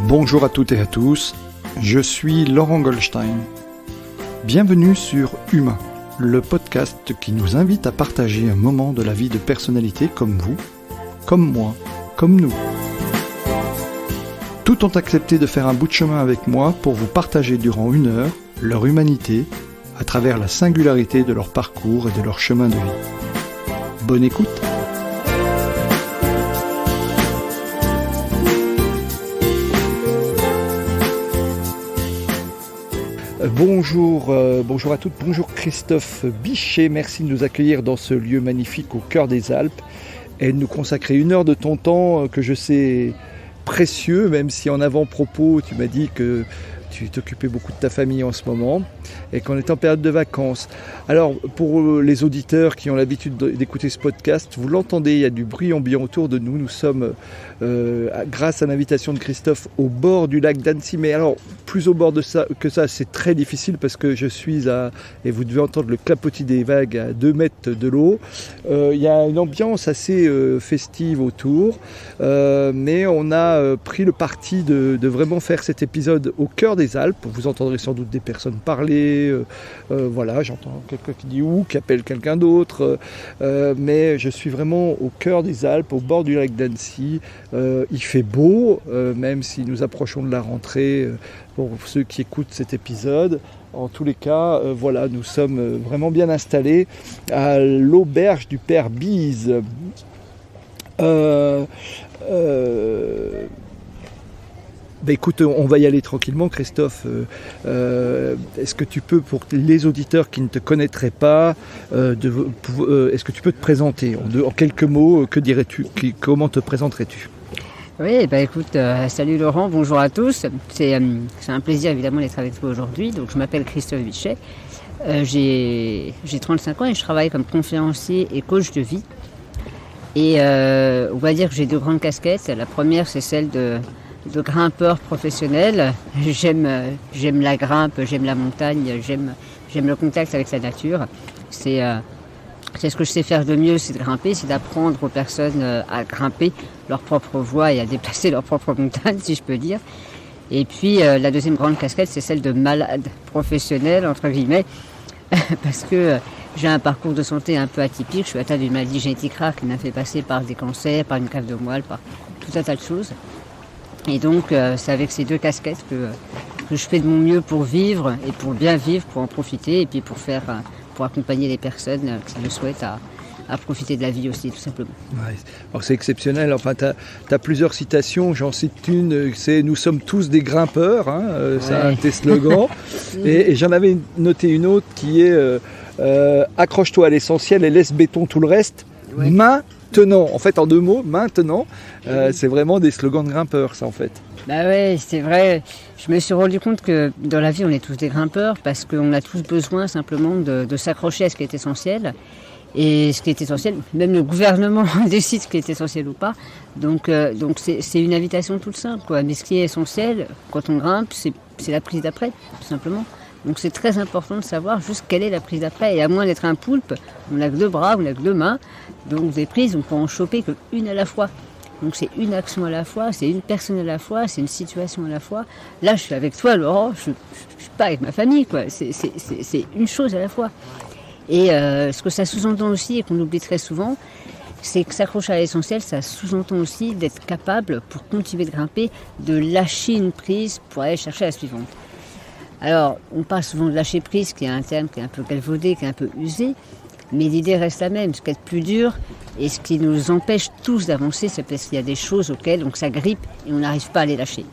Bonjour à toutes et à tous, je suis Laurent Goldstein. Bienvenue sur Humain, le podcast qui nous invite à partager un moment de la vie de personnalités comme vous, comme moi, comme nous. Tous ont accepté de faire un bout de chemin avec moi pour vous partager durant 1 heure leur humanité à travers la singularité de leur parcours et de leur chemin de vie. Bonne écoute! Bonjour à toutes, bonjour Christophe Bichet, merci de nous accueillir dans ce lieu magnifique au cœur des Alpes et de nous consacrer 1 heure de ton temps que je sais précieux, même si en avant-propos tu m'as dit que tu t'occupais beaucoup de ta famille en ce moment et qu'on est en période de vacances. Alors pour les auditeurs qui ont l'habitude d'écouter ce podcast, vous l'entendez, il y a du bruit ambiant autour de nous. Nous sommes, grâce à l'invitation de Christophe, au bord du lac d'Annecy. Mais alors, plus au bord que ça, c'est très difficile parce que je suis et vous devez entendre le clapotis des vagues à 2 mètres de l'eau. Il y a une ambiance assez festive autour, mais on a pris le parti de vraiment faire cet épisode au cœur des Alpes. Vous entendrez sans doute des personnes parler, voilà, j'entends quelqu'un qui dit ou qui appelle quelqu'un d'autre, mais je suis vraiment au cœur des Alpes, au bord du lac d'Annecy. Il fait beau, même si nous approchons de la rentrée, pour ceux qui écoutent cet épisode. En tous les cas, voilà, nous sommes vraiment bien installés à l'auberge du Père Bise. Écoute, on va y aller tranquillement, Christophe. Est-ce que tu peux, pour les auditeurs qui ne te connaîtraient pas, est-ce que tu peux te présenter en quelques mots? Que dirais-tu? Comment te présenterais-tu? Oui, écoute, salut Laurent, bonjour à tous. C'est un plaisir évidemment d'être avec toi aujourd'hui. Donc je m'appelle Christophe Bichet. J'ai 35 ans et je travaille comme conférencier et coach de vie. Et on va dire que j'ai 2 grandes casquettes. La première, c'est celle de grimpeur professionnel. J'aime la grimpe, j'aime la montagne, j'aime le contact avec la nature. C'est ce que je sais faire de mieux, c'est de grimper, c'est d'apprendre aux personnes à grimper leur propre voie et à déplacer leur propre montagne, si je peux dire. Et puis la deuxième grande casquette, c'est celle de malade professionnel, entre guillemets, parce que j'ai un parcours de santé un peu atypique. Je suis atteint d'une maladie génétique rare qui m'a fait passer par des cancers, par une greffe de moelle, par tout un tas de choses. Et donc, c'est avec ces 2 casquettes que je fais de mon mieux pour vivre et pour bien vivre, pour en profiter et puis pour accompagner les personnes qui le souhaitent à profiter de la vie aussi, tout simplement. Ouais. Alors c'est exceptionnel. Enfin, tu as plusieurs citations. J'en cite une, c'est « Nous sommes tous des grimpeurs », c'est un de tes slogans. et j'en avais noté une autre qui est accroche-toi à l'essentiel et laisse béton tout le reste. Ouais. Maintenant, en fait en 2 mots, maintenant, c'est vraiment des slogans de grimpeurs, ça en fait. Bah ouais, c'est vrai. Je me suis rendu compte que dans la vie, on est tous des grimpeurs parce qu'on a tous besoin simplement de s'accrocher à ce qui est essentiel. Et ce qui est essentiel, même le gouvernement décide ce qui est essentiel ou pas. Donc c'est une invitation toute simple, quoi. Mais ce qui est essentiel, quand on grimpe, c'est la prise d'après, tout simplement. Donc c'est très important de savoir juste quelle est la prise d'après. Et à moins d'être un poulpe, on n'a que 2 bras, on n'a que 2 mains. Donc des prises, on peut en choper qu'une à la fois. Donc c'est une action à la fois, c'est une personne à la fois, c'est une situation à la fois. Là, je suis avec toi, Laurent, je ne suis pas avec ma famille, quoi. C'est une chose à la fois. Et ce que ça sous-entend aussi, et qu'on oublie très souvent, c'est que s'accrocher à l'essentiel, ça sous-entend aussi d'être capable, pour continuer de grimper, de lâcher une prise pour aller chercher la suivante. Alors, on parle souvent de lâcher prise, qui est un terme qui est un peu galvaudé, qui est un peu usé, mais l'idée reste la même. Ce qui est plus dur et ce qui nous empêche tous d'avancer, c'est parce qu'il y a des choses auxquelles on s'agrippe et on n'arrive pas à les lâcher.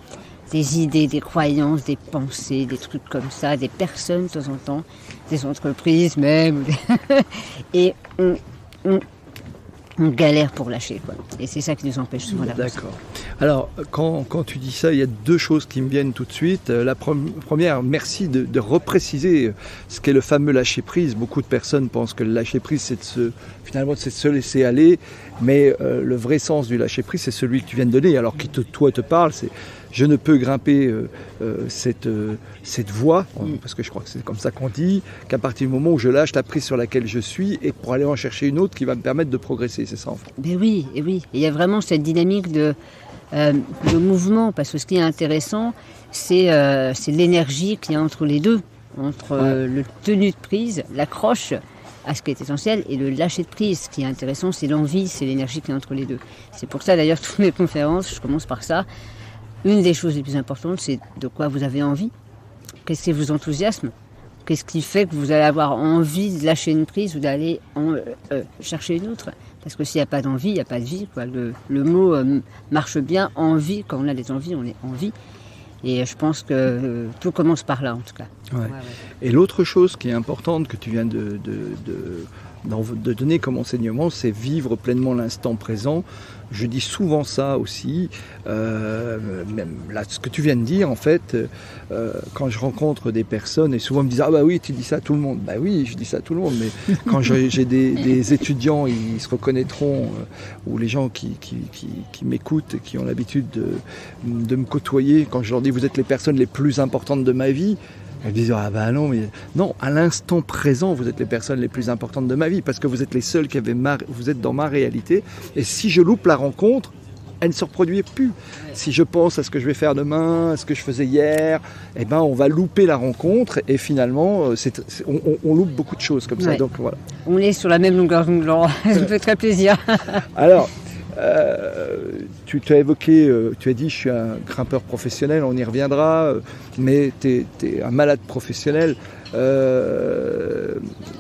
Des idées, des croyances, des pensées, des trucs comme ça, des personnes de temps en temps, des entreprises même. Et on galère pour lâcher, quoi. Et c'est ça qui nous empêche souvent d'avancer. D'accord. Alors, quand tu dis ça, il y a 2 choses qui me viennent tout de suite. La première, merci de repréciser ce qu'est le fameux lâcher-prise. Beaucoup de personnes pensent que le lâcher-prise, c'est de se laisser aller. Mais le vrai sens du lâcher-prise, c'est celui que tu viens de donner. Alors, qui toi te parle, c'est je ne peux grimper cette voie, parce que je crois que c'est comme ça qu'on dit, qu'à partir du moment où je lâche la prise sur laquelle je suis et pour aller en chercher une autre qui va me permettre de progresser, c'est ça en fait. Mais oui, et oui. Il y a vraiment cette dynamique de le mouvement, parce que ce qui est intéressant, c'est l'énergie qu'il y a entre les deux, entre le tenue de prise, l'accroche à ce qui est essentiel, et le lâcher de prise. Ce qui est intéressant, c'est l'envie, c'est l'énergie qu'il y a entre les deux. C'est pour ça d'ailleurs, toutes mes conférences, je commence par ça. Une des choses les plus importantes, c'est de quoi vous avez envie. Qu'est-ce qui vous enthousiasme? Qu'est-ce qui fait que vous allez avoir envie de lâcher une prise ou d'aller chercher une autre? Parce que s'il n'y a pas d'envie, il n'y a pas de vie, quoi. Le mot marche bien, envie. Quand on a des envies, on est en vie. Et je pense que tout commence par là, en tout cas. Ouais. Et l'autre chose qui est importante que tu viens de donner comme enseignement, c'est vivre pleinement l'instant présent. Je dis souvent ça aussi, même là, ce que tu viens de dire, en fait, quand je rencontre des personnes, et souvent ils me disent « Ah bah oui, tu dis ça à tout le monde ». Bah oui, je dis ça à tout le monde, mais quand j'ai des étudiants, ils se reconnaîtront, ou les gens qui m'écoutent, qui ont l'habitude de me côtoyer, quand je leur dis « Vous êtes les personnes les plus importantes de ma vie », elles disent « Ah ben non, mais non, à l'instant présent, vous êtes les personnes les plus importantes de ma vie, parce que vous êtes les seuls vous êtes dans ma réalité, et si je loupe la rencontre, elle ne se reproduit plus. Si je pense à ce que je vais faire demain, à ce que je faisais hier, eh ben on va louper la rencontre, et finalement, on loupe beaucoup de choses comme ça. Ouais. Donc voilà. On est sur la même longueur d'onde, Laurent. Ça me fait très plaisir. Alors, tu as évoqué, tu as dit je suis un grimpeur professionnel, on y reviendra, mais tu es un malade professionnel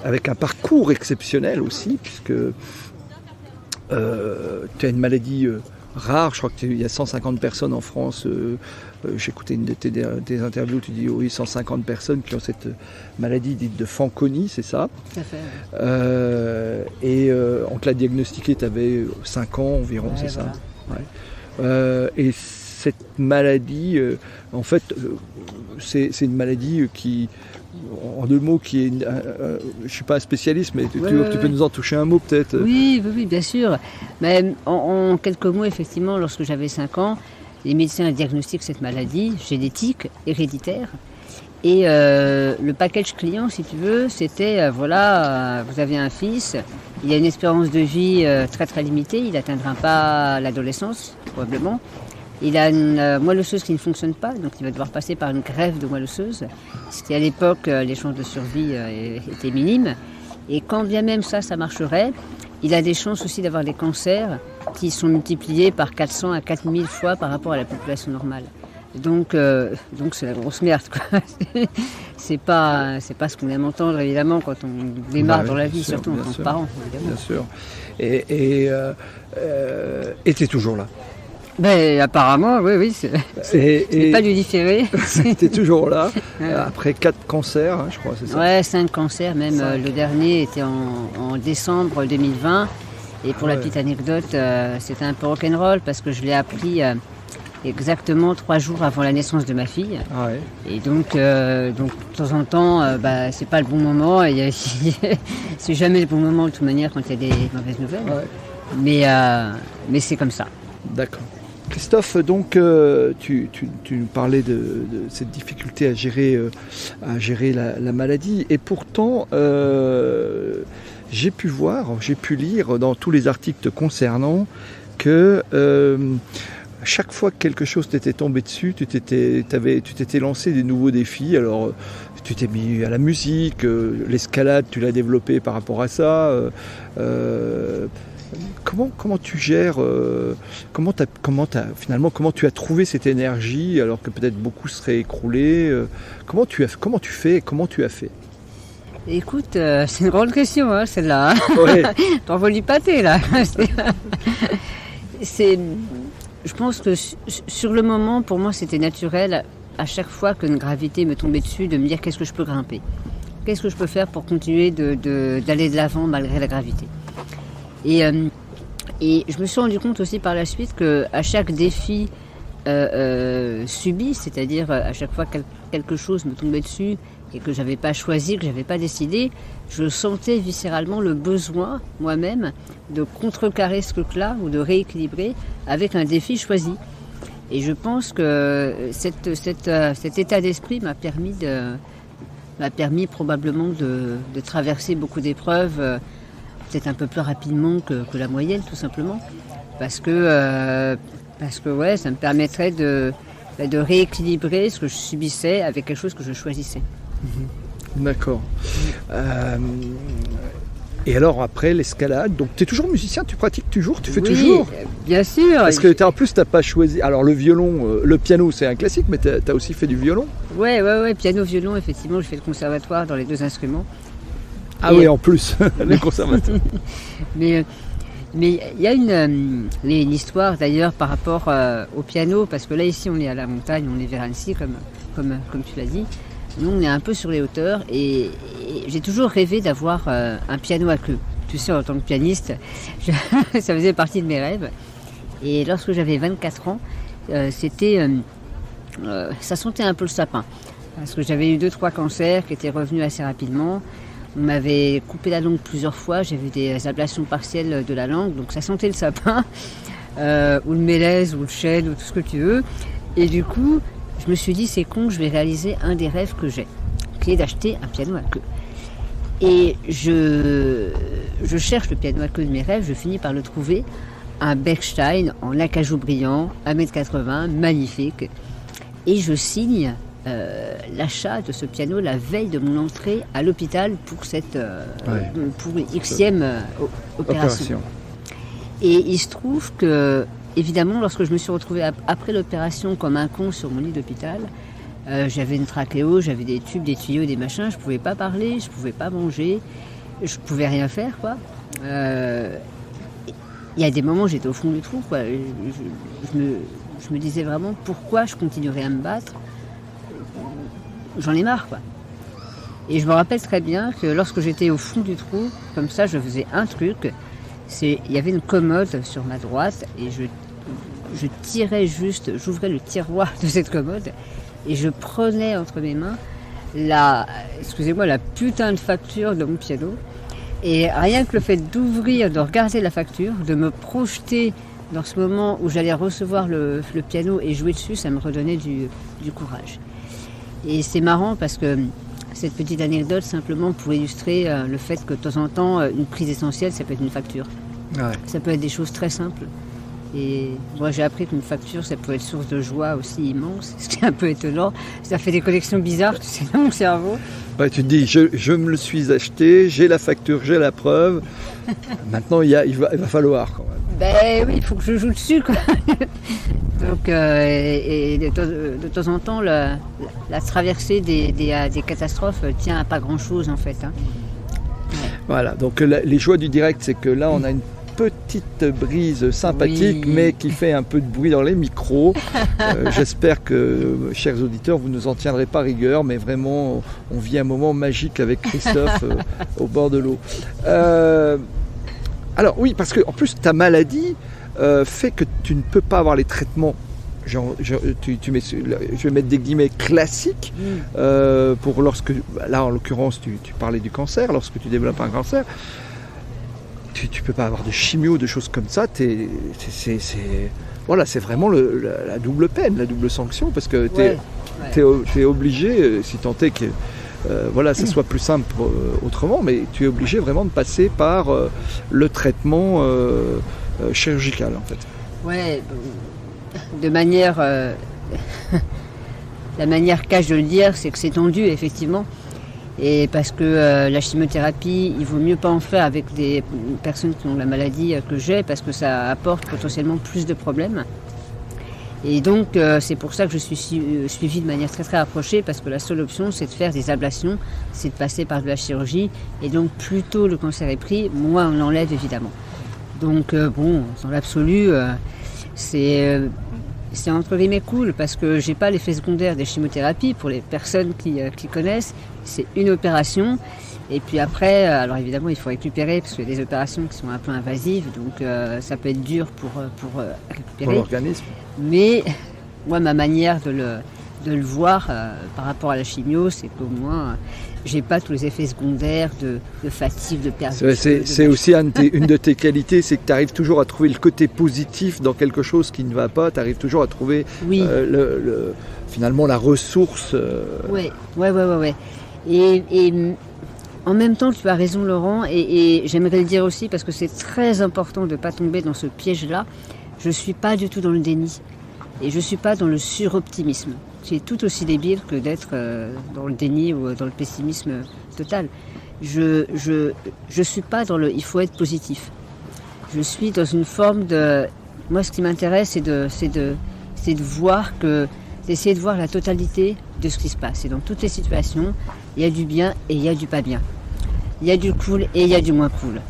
avec un parcours exceptionnel aussi, puisque tu as une maladie rare. Je crois qu'il y a 150 personnes en France. J'ai écouté une de tes interviews, tu dis oui, 150 personnes qui ont cette maladie dite de Fanconi, c'est ça? Tout à fait. Et on te l'a diagnostiqué, tu avais 5 ans environ, c'est voilà. Ça? Ouais. Et cette maladie, en fait, c'est une maladie qui, en deux mots, qui est... je ne suis pas un spécialiste, mais tu peux nous en toucher un mot peut-être? Oui, bien sûr. Mais en quelques mots, effectivement, lorsque j'avais 5 ans, les médecins diagnostiquent cette maladie génétique, héréditaire. Et le package client, si tu veux, c'était, vous avez un fils, il a une espérance de vie très très limitée, il n'atteindra pas l'adolescence, probablement. Il a une moelle osseuse qui ne fonctionne pas, donc il va devoir passer par une greffe de moelle osseuse. Ce qui, à l'époque, les chances de survie étaient minimes. Et quand bien même ça marcherait, il a des chances aussi d'avoir des cancers qui sont multipliés par 400 à 4000 fois par rapport à la population normale. Donc c'est la grosse merde, quoi. C'est pas ce qu'on aime entendre, évidemment, quand on démarre dans la vie, sûr, surtout en tant que parent, évidemment. Bien sûr. Et tu es toujours là. Ben, apparemment, oui, c'est pas du différé. Tu es toujours là, après 4 cancers, hein, je crois, c'est ça? Ouais, 5 cancers, même. Le dernier était en décembre 2020. Et pour la petite anecdote, c'était un peu rock'n'roll parce que je l'ai appris exactement 3 jours avant la naissance de ma fille. Ah ouais. Et donc de temps en temps, c'est pas le bon moment. Et c'est jamais le bon moment de toute manière quand il y a des mauvaises nouvelles. Ouais. Mais c'est comme ça. D'accord. Christophe, donc tu nous parlais de cette difficulté à gérer la maladie, et pourtant j'ai pu lire dans tous les articles te concernant que chaque fois que quelque chose t'était tombé dessus, tu t'étais lancé des nouveaux défis. Alors tu t'es mis à la musique, l'escalade, tu l'as développé par rapport à ça. Comment tu gères, comment tu as trouvé cette énergie alors que peut-être beaucoup seraient écroulés, comment tu as fait? Écoute, c'est une grande question, hein, celle-là. Ouais. T'envoies du pâté, là. Je pense que sur le moment, pour moi, c'était naturel, à chaque fois qu'une gravité me tombait dessus, de me dire qu'est-ce que je peux grimper? Qu'est-ce que je peux faire pour continuer d'aller de l'avant malgré la gravité? Et je me suis rendu compte aussi par la suite qu'à chaque défi subi, c'est-à-dire à chaque fois que quelque chose me tombait dessus et que je n'avais pas choisi, que je n'avais pas décidé, je sentais viscéralement le besoin, moi-même, de contrecarrer ce truc-là ou de rééquilibrer avec un défi choisi. Et je pense que cet état d'esprit m'a permis probablement de traverser beaucoup d'épreuves, peut-être un peu plus rapidement que la moyenne, tout simplement. Parce que Parce que ouais, ça me permettrait de rééquilibrer ce que je subissais avec quelque chose que je choisissais. D'accord. Et alors après l'escalade, donc tu es toujours musicien, tu pratiques toujours, tu fais toujours? Bien sûr. Parce que en plus tu n'as pas choisi, alors le violon, le piano c'est un classique, mais tu as aussi fait du violon? Ouais, piano, violon, effectivement, je fais le conservatoire dans les 2 instruments. Ah oui, en plus, le conservatoire. Mais il y a une histoire d'ailleurs par rapport au piano, parce que là ici on est à la montagne, on est vers Annecy comme tu l'as dit. Nous on est un peu sur les hauteurs et j'ai toujours rêvé d'avoir un piano à queue. Tu sais, en tant que pianiste, ça faisait partie de mes rêves. Et lorsque j'avais 24 ans, ça sentait un peu le sapin. Parce que j'avais eu 2-3 cancers qui étaient revenus assez rapidement. On m'avait coupé la langue plusieurs fois, j'avais des ablations partielles de la langue, donc ça sentait le sapin, ou le mélèze, ou le chêne, ou tout ce que tu veux. Et du coup, je me suis dit, c'est con, je vais réaliser un des rêves que j'ai, qui est d'acheter un piano à queue. Et je cherche le piano à queue de mes rêves, je finis par le trouver, un Bechstein en acajou brillant, 1m80, magnifique. Et je signe l'achat de ce piano la veille de mon entrée à l'hôpital pour pour une Xème opération. Et il se trouve que, évidemment, lorsque je me suis retrouvée après l'opération comme un con sur mon lit d'hôpital, j'avais une trachéo, j'avais des tubes, des tuyaux, des machins, je ne pouvais pas parler, je ne pouvais pas manger, je ne pouvais rien faire, quoi. Il y a des moments où j'étais au fond du trou, quoi. Je me disais vraiment pourquoi je continuerais à me battre. J'en ai marre, quoi. Et je me rappelle très bien que lorsque j'étais au fond du trou, comme ça, je faisais un truc. Il y avait une commode sur ma droite et je tirais juste, j'ouvrais le tiroir de cette commode et je prenais entre mes mains la putain de facture de mon piano. Et rien que le fait d'ouvrir, de regarder la facture, de me projeter dans ce moment où j'allais recevoir le piano et jouer dessus, ça me redonnait du courage. Et c'est marrant parce que cette petite anecdote, simplement pour illustrer le fait que de temps en temps, une prise essentielle, ça peut être une facture. Ouais. Ça peut être des choses très simples. Et moi, j'ai appris qu'une facture, ça peut être source de joie aussi immense, ce qui est un peu étonnant. Ça fait des connexions bizarres, tu sais, dans mon cerveau. Ouais, tu te dis, je me le suis acheté, j'ai la facture, j'ai la preuve. Maintenant, il va falloir quand même. Ben oui, il faut que je joue dessus, quoi. Donc, et de temps en temps, la traversée des catastrophes tient à pas grand-chose, en fait. Hein. Ouais. Voilà, donc les joies du direct, c'est que là, on a une petite brise sympathique, oui, mais qui fait un peu de bruit dans les micros. J'espère que, chers auditeurs, vous ne nous en tiendrez pas rigueur, mais vraiment, on vit un moment magique avec Christophe au bord de l'eau. Alors oui, parce que en plus, ta maladie fait que tu ne peux pas avoir les traitements, je vais mettre des guillemets, classiques, pour lorsque, là en l'occurrence, tu parlais du cancer, lorsque tu développes un cancer, tu peux pas avoir de chimio, de choses comme ça, c'est vraiment la double peine, la double sanction, parce que tu es obligé, si tant est que ça soit plus simple autrement, mais tu es obligé vraiment de passer par le traitement chirurgical, en fait. Ouais, de manière... la manière cache de le dire, c'est que c'est tendu, effectivement. Et parce que la chimiothérapie, il vaut mieux pas en faire avec des personnes qui ont la maladie que j'ai, parce que ça apporte potentiellement plus de problèmes. Et donc, c'est pour ça que je suis suivie de manière très très rapprochée, parce que la seule option, c'est de faire des ablations, c'est de passer par de la chirurgie. Et donc, plus tôt le cancer est pris, moins on l'enlève, évidemment. Donc, dans l'absolu, c'est entre guillemets cool, parce que j'ai pas l'effet secondaire des chimiothérapies. Pour les personnes qui connaissent, c'est une opération. Et puis après, alors évidemment, il faut récupérer, parce qu'il y a des opérations qui sont un peu invasives, donc ça peut être dur pour récupérer. Pour l'organisme. Mais moi, ma manière de le voir par rapport à la chimio, c'est qu'au moins, j'ai pas tous les effets secondaires de fatigue, de perte. C'est aussi une de tes qualités, c'est que tu arrives toujours à trouver le côté positif dans quelque chose qui ne va pas, tu arrives toujours à trouver finalement la ressource. Ouais. Et en même temps, tu as raison, Laurent, et j'aimerais le dire aussi, parce que c'est très important de ne pas tomber dans ce piège-là. je ne suis pas du tout dans le déni. Et je ne suis pas dans le suroptimisme. C'est tout aussi débile que d'être dans le déni ou dans le pessimisme total. Je suis pas dans le « il faut être positif ». Je suis dans une forme de... Moi, ce qui m'intéresse, c'est d'essayer de voir la totalité de ce qui se passe. Et dans toutes les situations, il y a du bien et il y a du pas bien. Il y a du cool et il y a du moins cool.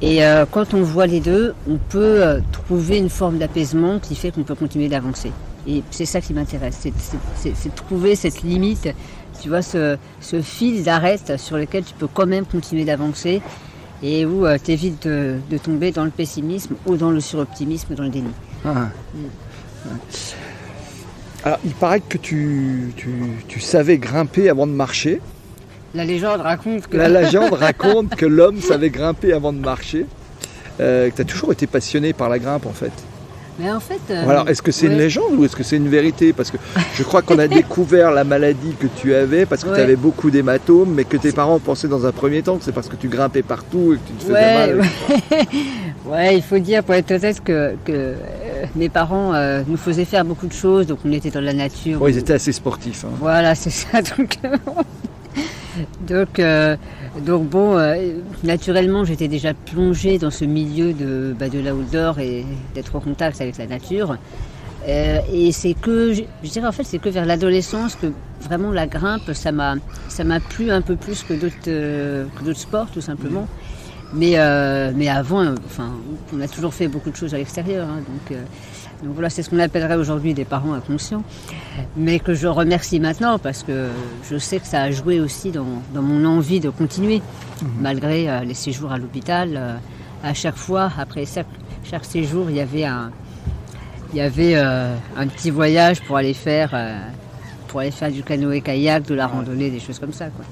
Et quand on voit les deux, on peut trouver une forme d'apaisement qui fait qu'on peut continuer d'avancer. Et c'est ça qui m'intéresse, c'est trouver cette limite, tu vois, ce fil d'arête sur lequel tu peux quand même continuer d'avancer et où tu évites de tomber dans le pessimisme ou dans le suroptimisme, dans le déni. Ah. Alors, il paraît que tu savais grimper avant de marcher. La légende raconte que... La légende raconte que l'homme savait grimper avant de marcher. Que tu as toujours été passionné par la grimpe, en fait. Mais en fait... Alors, est-ce que c'est une légende ou est-ce que c'est une vérité? Parce que je crois qu'on a découvert la maladie que tu avais parce que tu avais beaucoup d'hématomes, mais que tes parents pensaient dans un premier temps que c'est parce que tu grimpais partout et que tu te faisais mal. Ouais, il faut dire, pour être honnête, que mes parents nous faisaient faire beaucoup de choses, donc on était dans la nature. Oui, ils étaient assez sportifs. Hein. Voilà, c'est ça. Donc bon, naturellement, j'étais déjà plongée dans ce milieu de l'outdoor et d'être en contact avec la nature. Et c'est que, je dirais en fait, c'est que vers l'adolescence que vraiment la grimpe, ça m'a plu un peu plus que d'autres sports, tout simplement. Mais avant, enfin, on a toujours fait beaucoup de choses à l'extérieur, hein, donc voilà, c'est ce qu'on appellerait aujourd'hui des parents inconscients, mais que je remercie maintenant parce que je sais que ça a joué aussi dans mon envie de continuer, malgré les séjours à l'hôpital. À chaque fois, après chaque séjour, il y avait un petit voyage pour aller faire du canoë-kayak, de la randonnée, des choses comme ça, quoi.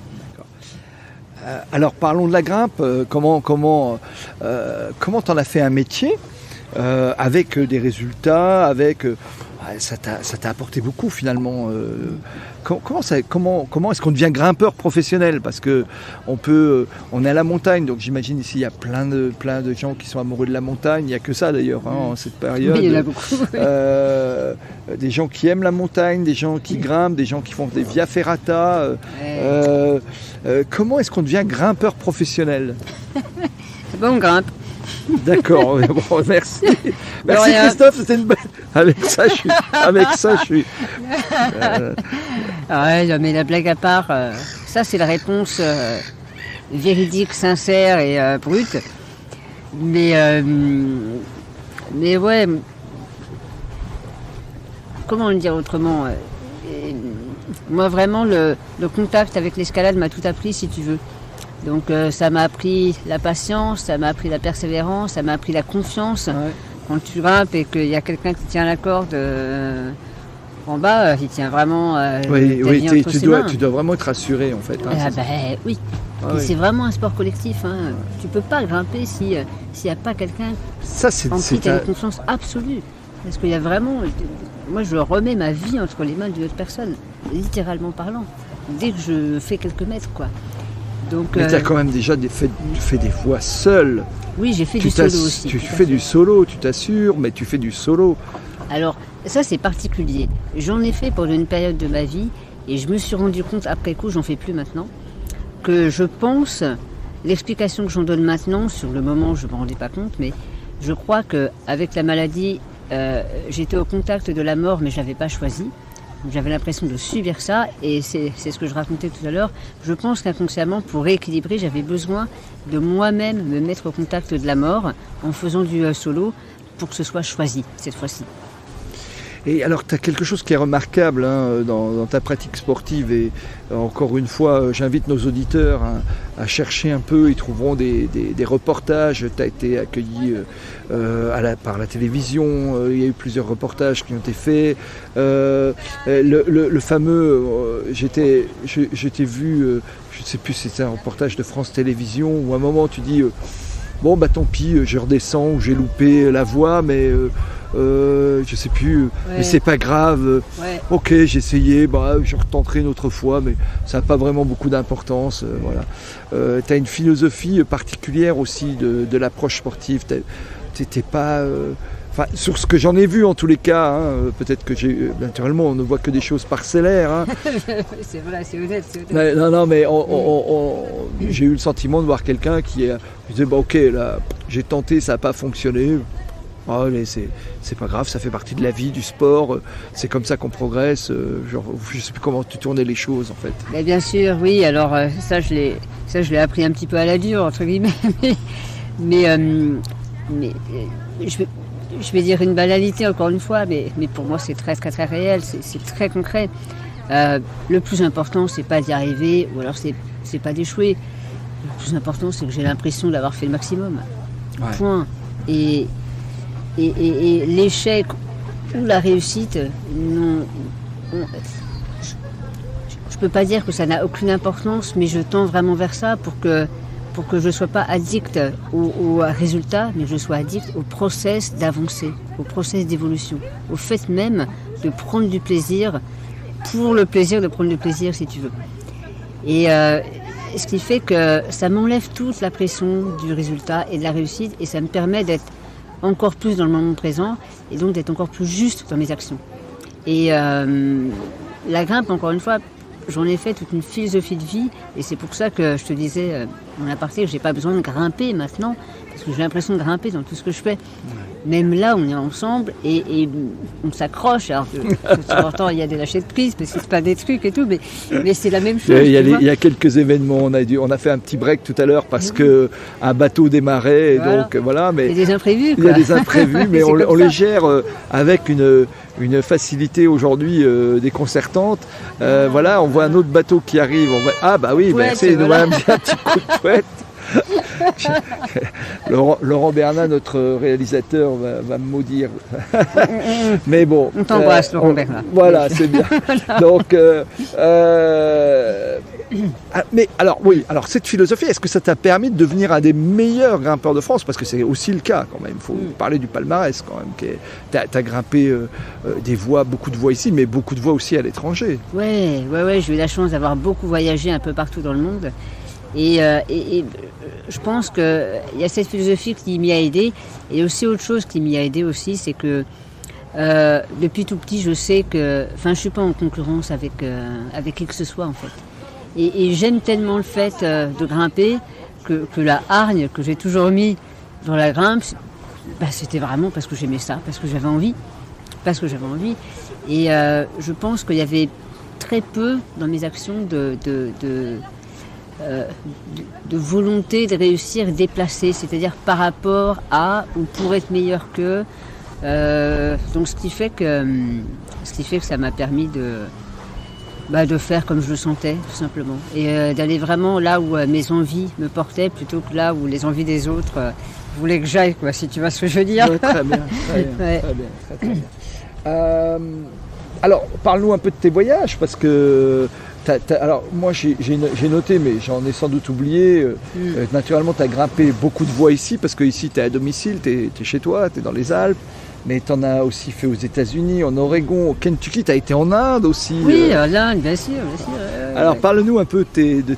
Alors parlons de la grimpe. Comment t'en as fait un métier avec des résultats, avec ça t'a apporté beaucoup finalement. Comment est-ce qu'on devient grimpeur professionnel? Parce que on est à la montagne, donc j'imagine ici il y a plein de gens qui sont amoureux de la montagne. Il n'y a que ça d'ailleurs en cette période. Oui, il y en a beaucoup. Des gens qui aiment la montagne, des gens qui grimpent, des gens qui font des via ferrata. Comment est-ce qu'on devient grimpeur professionnel? C'est bon, on grimpe. D'accord, bon, merci. Merci Christophe, c'était une bonne... Avec ça, je suis... Ouais, mais la blague à part, ça c'est la réponse véridique, sincère et brute. Mais ouais, comment le dire autrement? Moi vraiment, le contact avec l'escalade m'a tout appris, si tu veux. Donc ça m'a appris la patience, ça m'a appris la persévérance, ça m'a appris la confiance. Ouais. Quand tu grimpes et qu'il y a quelqu'un qui tient la corde en bas, il tient vraiment tu dois vraiment être rassuré en fait. Hein, oui. Et c'est vraiment un sport collectif. Hein. Tu peux pas grimper s'il n'y a pas quelqu'un en qui tu as une confiance absolue. Parce qu'il y a vraiment... Moi je remets ma vie entre les mains d'une autre personne, littéralement parlant. Dès que je fais quelques mètres, quoi. Donc, mais tu as quand même déjà fait des fois seul. Oui, j'ai fait du solo aussi. Tu fais du solo, tu t'assures, mais tu fais du solo. Alors, ça c'est particulier. J'en ai fait pendant une période de ma vie et je me suis rendu compte, après coup, j'en fais plus maintenant, que je pense, l'explication que j'en donne maintenant, sur le moment je ne me rendais pas compte, mais je crois qu'avec la maladie, j'étais au contact de la mort, mais je n'avais pas choisi. J'avais l'impression de subir ça et c'est ce que je racontais tout à l'heure. Je pense qu'inconsciemment, pour rééquilibrer, j'avais besoin de moi-même me mettre au contact de la mort en faisant du solo pour que ce soit choisi cette fois-ci. Et alors, tu as quelque chose qui est remarquable dans ta pratique sportive et encore une fois, j'invite nos auditeurs à chercher un peu, ils trouveront des reportages. Tu as été accueilli par la télévision, il y a eu plusieurs reportages qui ont été faits. Le fameux, j'étais vu, je ne sais plus si c'était un reportage de France Télévisions où à un moment tu dis bon bah tant pis, je redescends ou j'ai loupé la voie, mais je sais plus, mais c'est pas grave. Ouais. Ok, j'ai essayé, je retenterai une autre fois, mais ça n'a pas vraiment beaucoup d'importance. Voilà. Tu as une philosophie particulière aussi de l'approche sportive. T'étais pas, enfin, sur ce que j'en ai vu en tous les cas, hein, peut-être que naturellement on ne voit que des choses parcellaires. Hein. C'est vrai, c'est honnête. Non, mais j'ai eu le sentiment de voir quelqu'un qui disait bah, ok, là, j'ai tenté, ça n'a pas fonctionné. Oh, mais c'est pas grave, ça fait partie de la vie, du sport, c'est comme ça qu'on progresse. Genre, je sais plus comment tu tournais les choses en fait. Mais bien sûr, oui, alors ça je l'ai appris un petit peu à la dure, entre guillemets, mais je vais dire une banalité encore une fois, mais pour moi c'est très très très réel, c'est très concret. Le plus important c'est pas d'y arriver, ou alors c'est pas d'échouer. Le plus important c'est que j'ai l'impression d'avoir fait le maximum. Ouais. Point. Et l'échec ou la réussite, je ne peux pas dire que ça n'a aucune importance, mais je tends vraiment vers ça pour que je ne sois pas addict au résultat, mais que je sois addict au process d'avancer, au process d'évolution, au fait même de prendre du plaisir pour le plaisir de prendre du plaisir, si tu veux. Et ce qui fait que ça m'enlève toute la pression du résultat et de la réussite, et ça me permet d'être encore plus dans le moment présent et donc d'être encore plus juste dans mes actions. Et la grimpe, encore une fois, j'en ai fait toute une philosophie de vie, et c'est pour ça que je te disais en aparté que j'ai pas besoin de grimper maintenant, parce que j'ai l'impression de grimper dans tout ce que je fais. Ouais. Même là, on est ensemble et on s'accroche. Alors, de temps en temps, il y a des lâchers de prise, parce que c'est pas des trucs et tout, mais c'est la même chose. Il y a quelques événements. On a fait un petit break tout à l'heure parce que un bateau démarrait, et donc voilà. Mais il y a des imprévus. Il y a des imprévus, mais on les gère avec une facilité aujourd'hui déconcertante. Voilà, on voit un autre bateau qui arrive. Ah bah oui, merci, nous voilà un petit coup de fouette. Laurent Bernat, notre réalisateur, va me maudire. Mais bon. On t'embrasse, Laurent Bernat. Voilà, c'est bien. Donc, mais alors, oui, alors cette philosophie, est-ce que ça t'a permis de devenir un des meilleurs grimpeurs de France? Parce que c'est aussi le cas quand même. Il faut parler du palmarès quand même. T'as grimpé beaucoup de voies ici, mais beaucoup de voies aussi à l'étranger. Ouais, j'ai eu la chance d'avoir beaucoup voyagé un peu partout dans le monde. Et je pense qu'il y a cette philosophie qui m'y a aidé. Et aussi autre chose qui m'y a aidé aussi, c'est que depuis tout petit, je sais que... Enfin, je ne suis pas en concurrence avec qui que ce soit, en fait. Et j'aime tellement le fait de grimper que la hargne que j'ai toujours mis dans la grimpe, c'était vraiment parce que j'aimais ça, parce que j'avais envie. Et je pense qu'il y avait très peu dans mes actions de volonté de réussir déplacée, c'est-à-dire par rapport à ou pour être meilleur qu'eux. Donc ce qui fait que ça m'a permis de faire comme je le sentais, tout simplement. Et d'aller vraiment là où mes envies me portaient, plutôt que là où les envies des autres voulaient que j'aille, quoi, si tu vois ce que je veux dire. Ouais, très bien. Très bien. Alors, parle-nous un peu de tes voyages, parce que alors moi j'ai noté, mais j'en ai sans doute oublié, naturellement tu as grimpé beaucoup de voies ici, parce que ici tu es à domicile, tu es chez toi, tu es dans les Alpes, mais tu en as aussi fait aux États-Unis, en Oregon, au Kentucky, tu as été en Inde aussi. Oui, l'Inde, bien sûr. Alors parle-nous un peu de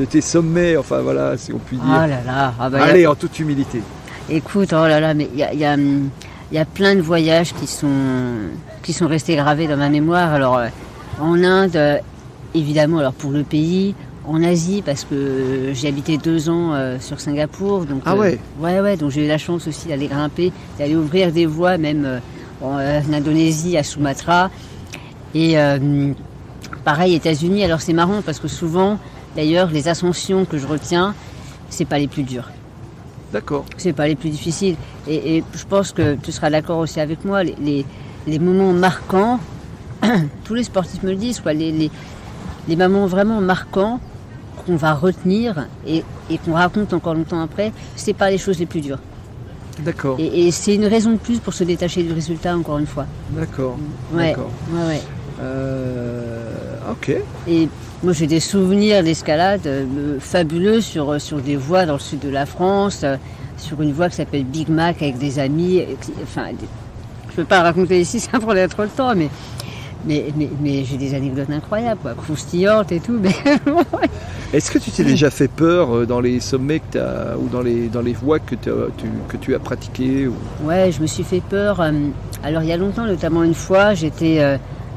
tes sommets, enfin voilà, si on peut dire. Oh là là. Allez, en toute humilité. Écoute, oh là là, mais il y a plein de voyages qui sont restés gravés dans ma mémoire. Alors en Inde, évidemment, alors pour le pays, en Asie, parce que j'ai habité 2 ans sur Singapour. Donc, ouais. Ouais, donc j'ai eu la chance aussi d'aller grimper, d'aller ouvrir des voies, même en Indonésie, à Sumatra. Et pareil, États-Unis, alors c'est marrant, parce que souvent, d'ailleurs, les ascensions que je retiens, c'est pas les plus dures. D'accord. C'est pas les plus difficiles. Et je pense que tu seras d'accord aussi avec moi, les moments marquants, tous les sportifs me le disent, quoi, les moments vraiment marquants qu'on va retenir et qu'on raconte encore longtemps après, c'est pas les choses les plus dures. D'accord. Et c'est une raison de plus pour se détacher du résultat, encore une fois. D'accord. Ouais. D'accord. Ouais. Ok. Et moi j'ai des souvenirs d'escalade fabuleux sur des voies dans le sud de la France, sur une voie qui s'appelle Big Mac avec des amis. Je peux pas raconter ici, ça prendrait trop de temps, mais j'ai des anecdotes incroyables, quoi, croustillantes et tout. Mais Est-ce que tu t'es déjà fait peur dans les sommets ou dans les voies que tu as pratiquées Ouais, je me suis fait peur. Alors il y a longtemps, notamment une fois, j'étais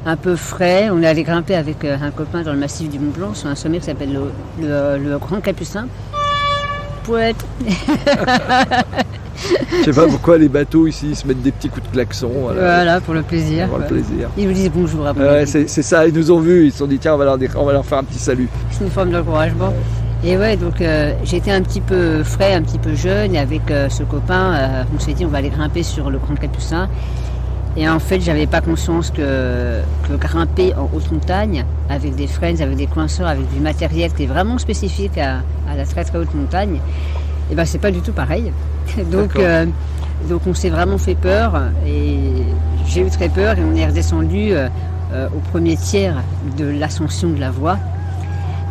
un peu frais. On est allé grimper avec un copain dans le massif du Mont Blanc sur un sommet qui s'appelle le Grand Capucin. Poète. Je sais pas pourquoi les bateaux ici se mettent des petits coups de klaxon. Voilà, pour le plaisir. Pour le plaisir. Ils nous disent bonjour après. C'est ça, ils nous ont vus, ils se sont dit tiens on va leur faire un petit salut. C'est une forme d'encouragement. Et ouais, donc j'étais un petit peu frais, un petit peu jeune, et avec ce copain, on s'est dit on va aller grimper sur le Grand Capucin. Et en fait, j'avais pas conscience que grimper en haute montagne, avec des freins, avec des coinceurs, avec du matériel qui est vraiment spécifique à la très très haute montagne, et ben c'est pas du tout pareil. Donc on s'est vraiment fait peur, et j'ai eu très peur, et on est redescendu au premier tiers de l'ascension de la voie.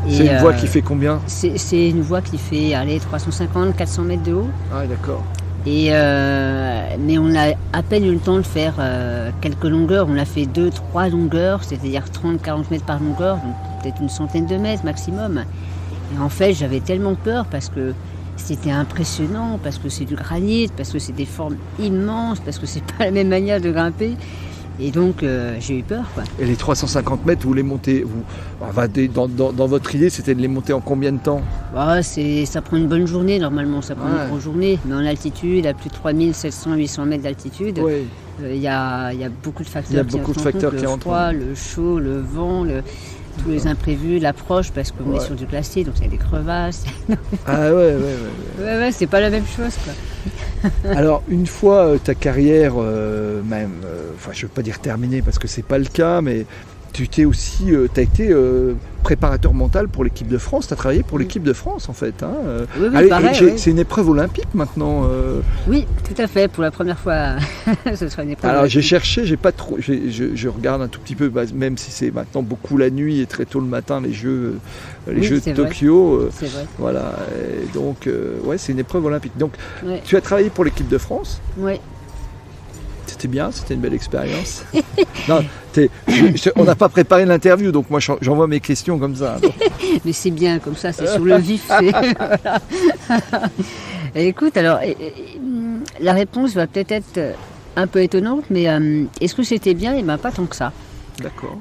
C'est une voie qui fait combien? C'est une voie qui fait 350-400 mètres de haut. Ah d'accord. Mais on a à peine eu le temps de faire quelques longueurs. On a fait 2-3 longueurs, c'est-à-dire 30-40 mètres par longueur, donc peut-être une centaine de mètres maximum. Et en fait, j'avais tellement peur parce que c'était impressionnant, parce que c'est du granit, parce que c'est des formes immenses, parce que c'est pas la même manière de grimper. Et donc j'ai eu peur, quoi. Et les 350 mètres, vous les montez, dans votre idée, c'était de les monter en combien de temps? Ça prend une bonne journée normalement, ça prend une bonne journée. Mais en altitude, à plus de 3700-800 mètres d'altitude, il y a beaucoup de facteurs qui entrent. Le froid, le chaud, le vent, tous les imprévus, l'approche, parce qu'on est sur du glacier, donc il y a des crevasses. Ah ouais, c'est pas la même chose, quoi. Alors, une fois ta carrière, je veux pas dire terminée parce que c'est pas le cas, mais tu t'es aussi, t'as été préparateur mental pour l'équipe de France. Tu as travaillé pour l'équipe de France en fait. Hein. Oui, pareil. C'est une épreuve olympique maintenant. Oui, tout à fait. Pour la première fois, ce sera une épreuve. Alors olympique. j'ai cherché, j'ai pas trop, je regarde un tout petit peu, même si c'est maintenant beaucoup la nuit et très tôt le matin les Jeux de Tokyo. C'est vrai. Voilà. Et donc c'est une épreuve olympique. Donc tu as travaillé pour l'équipe de France. Oui. C'était bien, c'était une belle expérience. Non, on n'a pas préparé l'interview, donc moi j'envoie mes questions comme ça. Mais c'est bien, comme ça, c'est sur le vif. Voilà. Écoute, alors, la réponse va peut-être être un peu étonnante, mais est-ce que c'était bien? Eh bien, pas tant que ça. D'accord.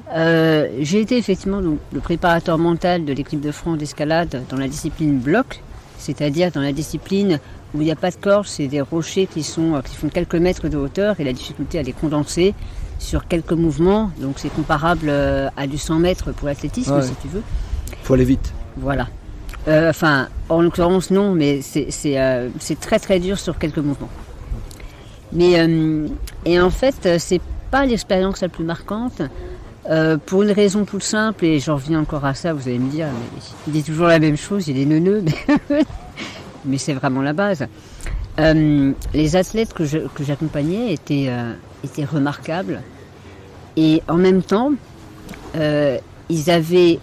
J'ai été effectivement donc, le préparateur mental de l'équipe de France d'escalade dans la discipline bloc, c'est-à-dire dans la discipline où il n'y a pas de corde, c'est des rochers qui font quelques mètres de hauteur et la difficulté à les condenser sur quelques mouvements. Donc c'est comparable à du 100 mètres pour l'athlétisme, si tu veux. Faut aller vite. Voilà. En l'occurrence non, mais c'est très très dur sur quelques mouvements. Mais et en fait, c'est pas l'expérience la plus marquante. Pour une raison toute simple, et j'en reviens encore à ça, vous allez me dire, mais il dit toujours la même chose, il est neuneux, mais c'est vraiment la base. Les athlètes que j'accompagnais étaient remarquables, et en même temps, ils avaient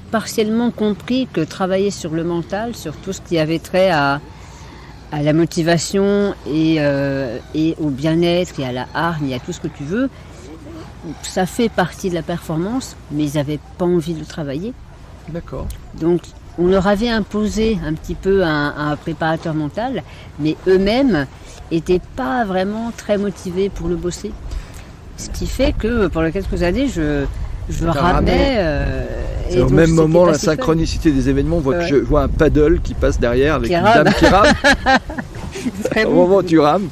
partiellement compris que travailler sur le mental, sur tout ce qui avait trait à la motivation et au bien-être et à la hargne et à tout ce que tu veux, ça fait partie de la performance, mais ils n'avaient pas envie de le travailler. D'accord. Donc, on leur avait imposé un petit peu un préparateur mental, mais eux-mêmes n'étaient pas vraiment très motivés pour le bosser. Ce qui fait que pendant quelques années, je ramenais. Et au même moment, la synchronicité des événements, je vois un paddle qui passe derrière avec une dame qui rame. Au moment où tu rames,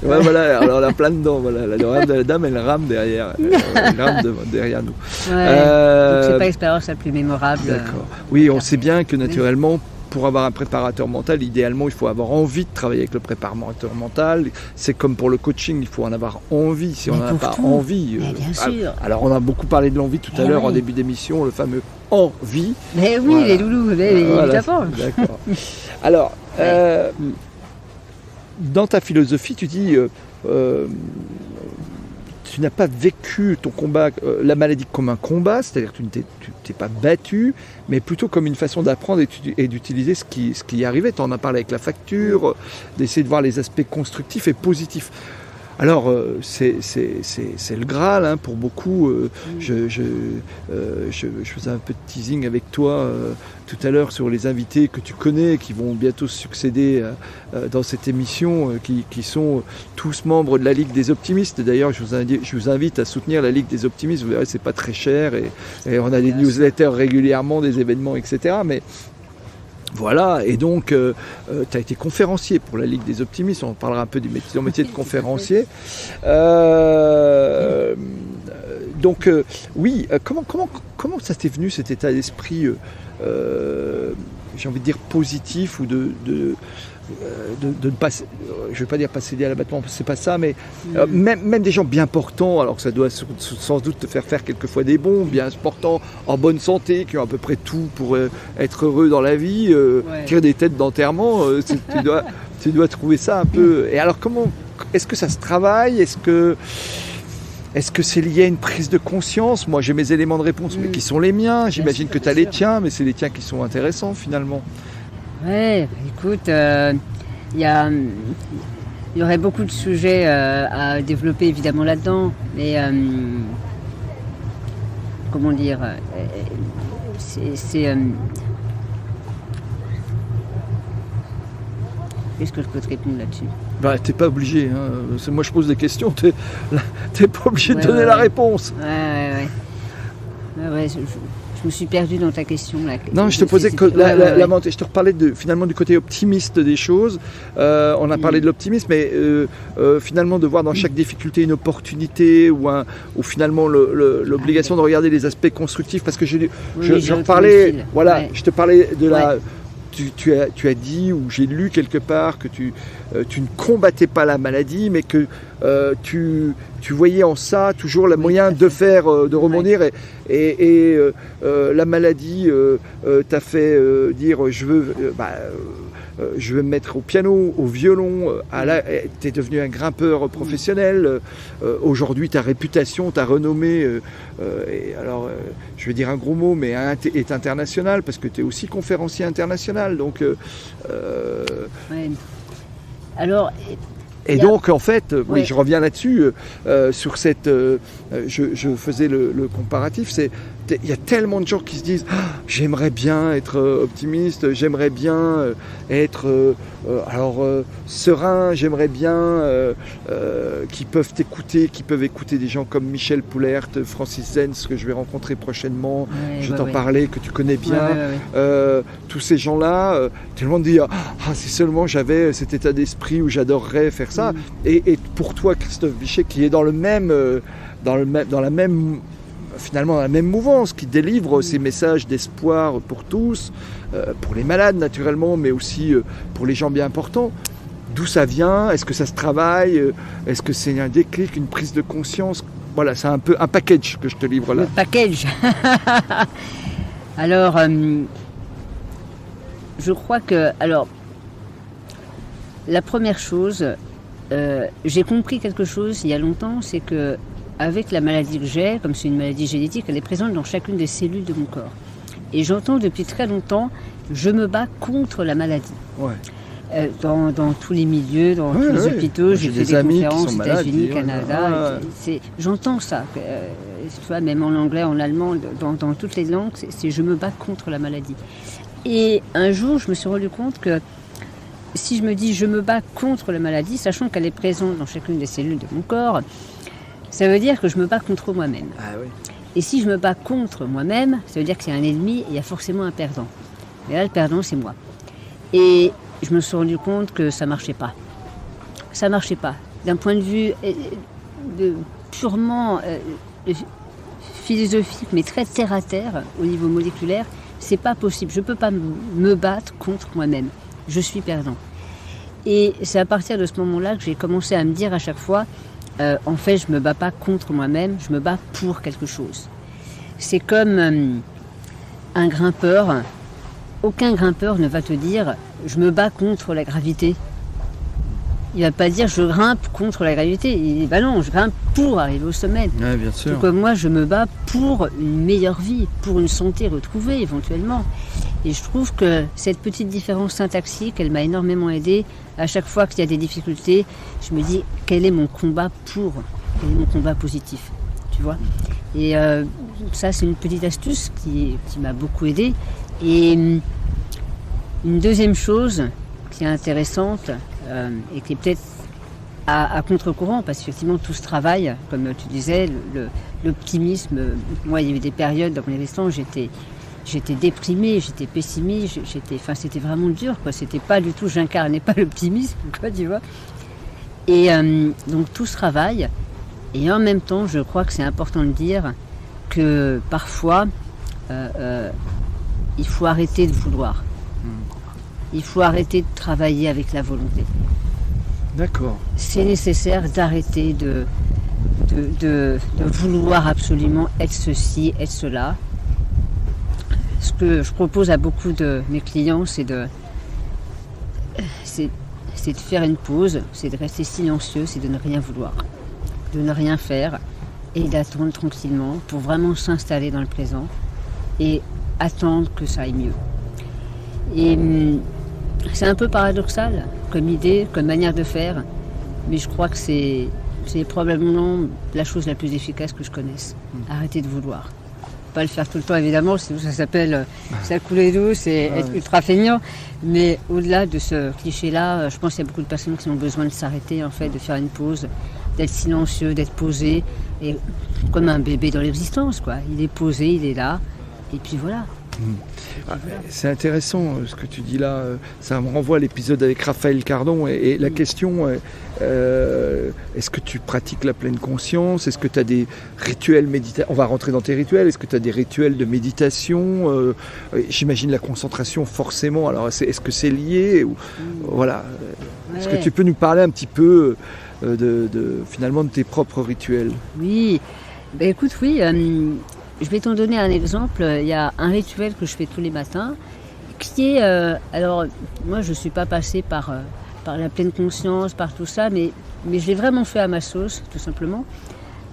voilà, alors la plein dedans, voilà, la dame elle rame derrière, elle rame derrière nous. Donc c'est pas l'expérience la plus mémorable. D'accord. Oui, on sait bien que naturellement, pour avoir un préparateur mental, idéalement, il faut avoir envie de travailler avec le préparateur mental. C'est comme pour le coaching, il faut en avoir envie. Si on n'en a pas envie. Bien sûr. Alors, on a beaucoup parlé de l'envie tout à l'heure en début d'émission, le fameux envie. Mais oui, les loulous, évidemment. D'accord. Alors, dans ta philosophie, tu dis tu n'as pas vécu ton combat, la maladie comme un combat, c'est-à-dire que tu t'es pas battu, mais plutôt comme une façon d'apprendre et d'utiliser ce qui y arrivait. Tu en as parlé avec la facture, d'essayer de voir les aspects constructifs et positifs. Alors, c'est le Graal hein, pour beaucoup. Je faisais un peu de teasing avec toi tout à l'heure sur les invités que tu connais, qui vont bientôt succéder dans cette émission, qui sont tous membres de la Ligue des Optimistes. D'ailleurs, je vous invite à soutenir la Ligue des Optimistes. Vous verrez, c'est pas très cher et on a des newsletters régulièrement, des événements, etc. Mais voilà, et donc tu as été conférencier pour la Ligue des Optimistes, on parlera un peu du métier de conférencier. Donc oui, comment ça t'est venu cet état d'esprit, j'ai envie de dire positif, ou de ne pas, je ne vais pas dire pas céder à l'abattement, c'est pas ça, mais même des gens bien portants, alors que ça doit sans doute te faire quelquefois des bons, bien portants, en bonne santé, qui ont à peu près tout pour être heureux dans la vie, tirer des têtes d'enterrement, tu dois trouver ça un peu. Et alors est-ce que ça se travaille, est-ce que c'est lié à une prise de conscience? Moi j'ai mes éléments de réponse, mais qui sont les miens, j'imagine que tu as les tiens, mais c'est les tiens qui sont intéressants finalement. Ouais, écoute, il y aurait beaucoup de sujets à développer évidemment là-dedans, mais comment dire, qu'est-ce que je peux te répondre là-dessus? Bah, t'es pas obligé, hein. Moi je pose des questions, t'es pas obligé de donner la réponse. Ouais, je me suis perdue dans ta question là. Non, je te posais je te reparlais finalement du côté optimiste des choses. On a parlé de l'optimisme, mais finalement de voir dans chaque difficulté une opportunité, ou finalement l'obligation de regarder les aspects constructifs, parce que je te parlais de la. Tu as dit, ou j'ai lu quelque part, que tu ne combattais pas la maladie, mais que tu voyais en ça toujours le moyen de de rebondir. Et la maladie t'a fait dire je veux me mettre au piano, au violon. Tu es devenu un grimpeur professionnel. Aujourd'hui, ta réputation, ta renommée, je vais dire un gros mot, mais est internationale, parce que tu es aussi conférencier international. Donc, Alors, et donc, en fait, oui, je reviens là-dessus, sur cette... je faisais le comparatif, il y a tellement de gens qui se disent j'aimerais bien être optimiste, j'aimerais bien être serein, j'aimerais bien qui peuvent écouter des gens comme Michel Poulert, Francis Zenz, que je vais rencontrer prochainement, t'en parlais, que tu connais bien. Tous ces gens-là, tout le monde dit si seulement j'avais cet état d'esprit où j'adorerais faire ça. Et pour toi, Christophe Bichet, qui est dans la même mouvance, qui délivre ces messages d'espoir pour tous, pour les malades naturellement, mais aussi pour les gens bien importants. D'où ça vient? Est-ce que ça se travaille? Est-ce que c'est un déclic, une prise de conscience? Voilà, c'est un peu un package que je te livre là. Le package. Alors, je crois que... Alors, la première chose, j'ai compris quelque chose il y a longtemps, c'est que avec la maladie que j'ai, comme c'est une maladie génétique, elle est présente dans chacune des cellules de mon corps. Et j'entends depuis très longtemps, je me bats contre la maladie. Ouais. Dans tous les milieux, dans tous les hôpitaux, j'ai fait des conférences aux États-Unis, Canada. J'entends ça. Tu vois, même en anglais, en allemand, dans toutes les langues, c'est je me bats contre la maladie. Et un jour, je me suis rendu compte que si je me dis je me bats contre la maladie, sachant qu'elle est présente dans chacune des cellules de mon corps, ça veut dire que je me bats contre moi-même. Et si je me bats contre moi-même, ça veut dire que c'est un ennemi et il y a forcément un perdant. Mais là, le perdant, c'est moi. Et je me suis rendu compte que ça ne marchait pas. Ça ne marchait pas. D'un point de vue purement philosophique, mais très terre-à-terre, au niveau moléculaire, c'est pas possible. Je ne peux pas me battre contre moi-même. Je suis perdant. Et c'est à partir de ce moment-là que j'ai commencé à me dire à chaque fois, en fait, je ne me bats pas contre moi-même, je me bats pour quelque chose. C'est comme un grimpeur. Aucun grimpeur ne va te dire « je me bats contre la gravité ». Il ne va pas dire « je grimpe contre la gravité ». Il dit « bah non, je grimpe pour arriver au sommet ». Ouais, bien sûr. Tout comme moi, je me bats pour une meilleure vie, pour une santé retrouvée éventuellement. Et je trouve que cette petite différence syntaxique, elle m'a énormément aidée. À chaque fois qu'il y a des difficultés, je me dis quel est mon combat quel est mon combat positif, tu vois. Et ça, c'est une petite astuce qui m'a beaucoup aidée. Et une deuxième chose qui est intéressante et qui est peut-être à contre-courant, parce qu'effectivement tout ce travail, comme tu disais, l'optimisme, moi il y a eu des périodes dans mon existence, j'étais déprimée, j'étais pessimiste, c'était vraiment dur, quoi. C'était pas du tout, j'incarnais pas l'optimisme, quoi, tu vois. Et donc tout ce travail, et en même temps, je crois que c'est important de dire que parfois, il faut arrêter de vouloir. Il faut arrêter de travailler avec la volonté. D'accord. C'est nécessaire d'arrêter de vouloir absolument être ceci, être cela. Ce que je propose à beaucoup de mes clients, c'est de faire une pause, c'est de rester silencieux, c'est de ne rien vouloir, de ne rien faire et d'attendre tranquillement pour vraiment s'installer dans le présent et attendre que ça aille mieux. Et c'est un peu paradoxal comme idée, comme manière de faire, mais je crois que c'est probablement la chose la plus efficace que je connaisse. Arrêter de vouloir. Pas le faire tout le temps évidemment, sinon ça s'appelle ça couler douce et être ultra feignant. Mais au-delà de ce cliché-là, je pense qu'il y a beaucoup de personnes qui ont besoin de s'arrêter, en fait, de faire une pause, d'être silencieux, d'être posé, et comme un bébé dans l'existence, quoi. Il est posé, il est là, et puis voilà. C'est intéressant ce que tu dis là, ça me renvoie à l'épisode avec Raphaël Cardon et la question est-ce que tu pratiques la pleine conscience, est-ce que tu as des rituels méditatifs, on va rentrer dans tes rituels, est-ce que tu as des rituels de méditation, j'imagine la concentration forcément, alors est-ce que c'est lié ou, voilà, est-ce que tu peux nous parler un petit peu finalement de tes propres rituels? Oui, ben écoute, oui. Je vais t'en donner un exemple. Il y a un rituel que je fais tous les matins qui est... alors, moi, je ne suis pas passée par la pleine conscience, par tout ça, mais je l'ai vraiment fait à ma sauce, tout simplement.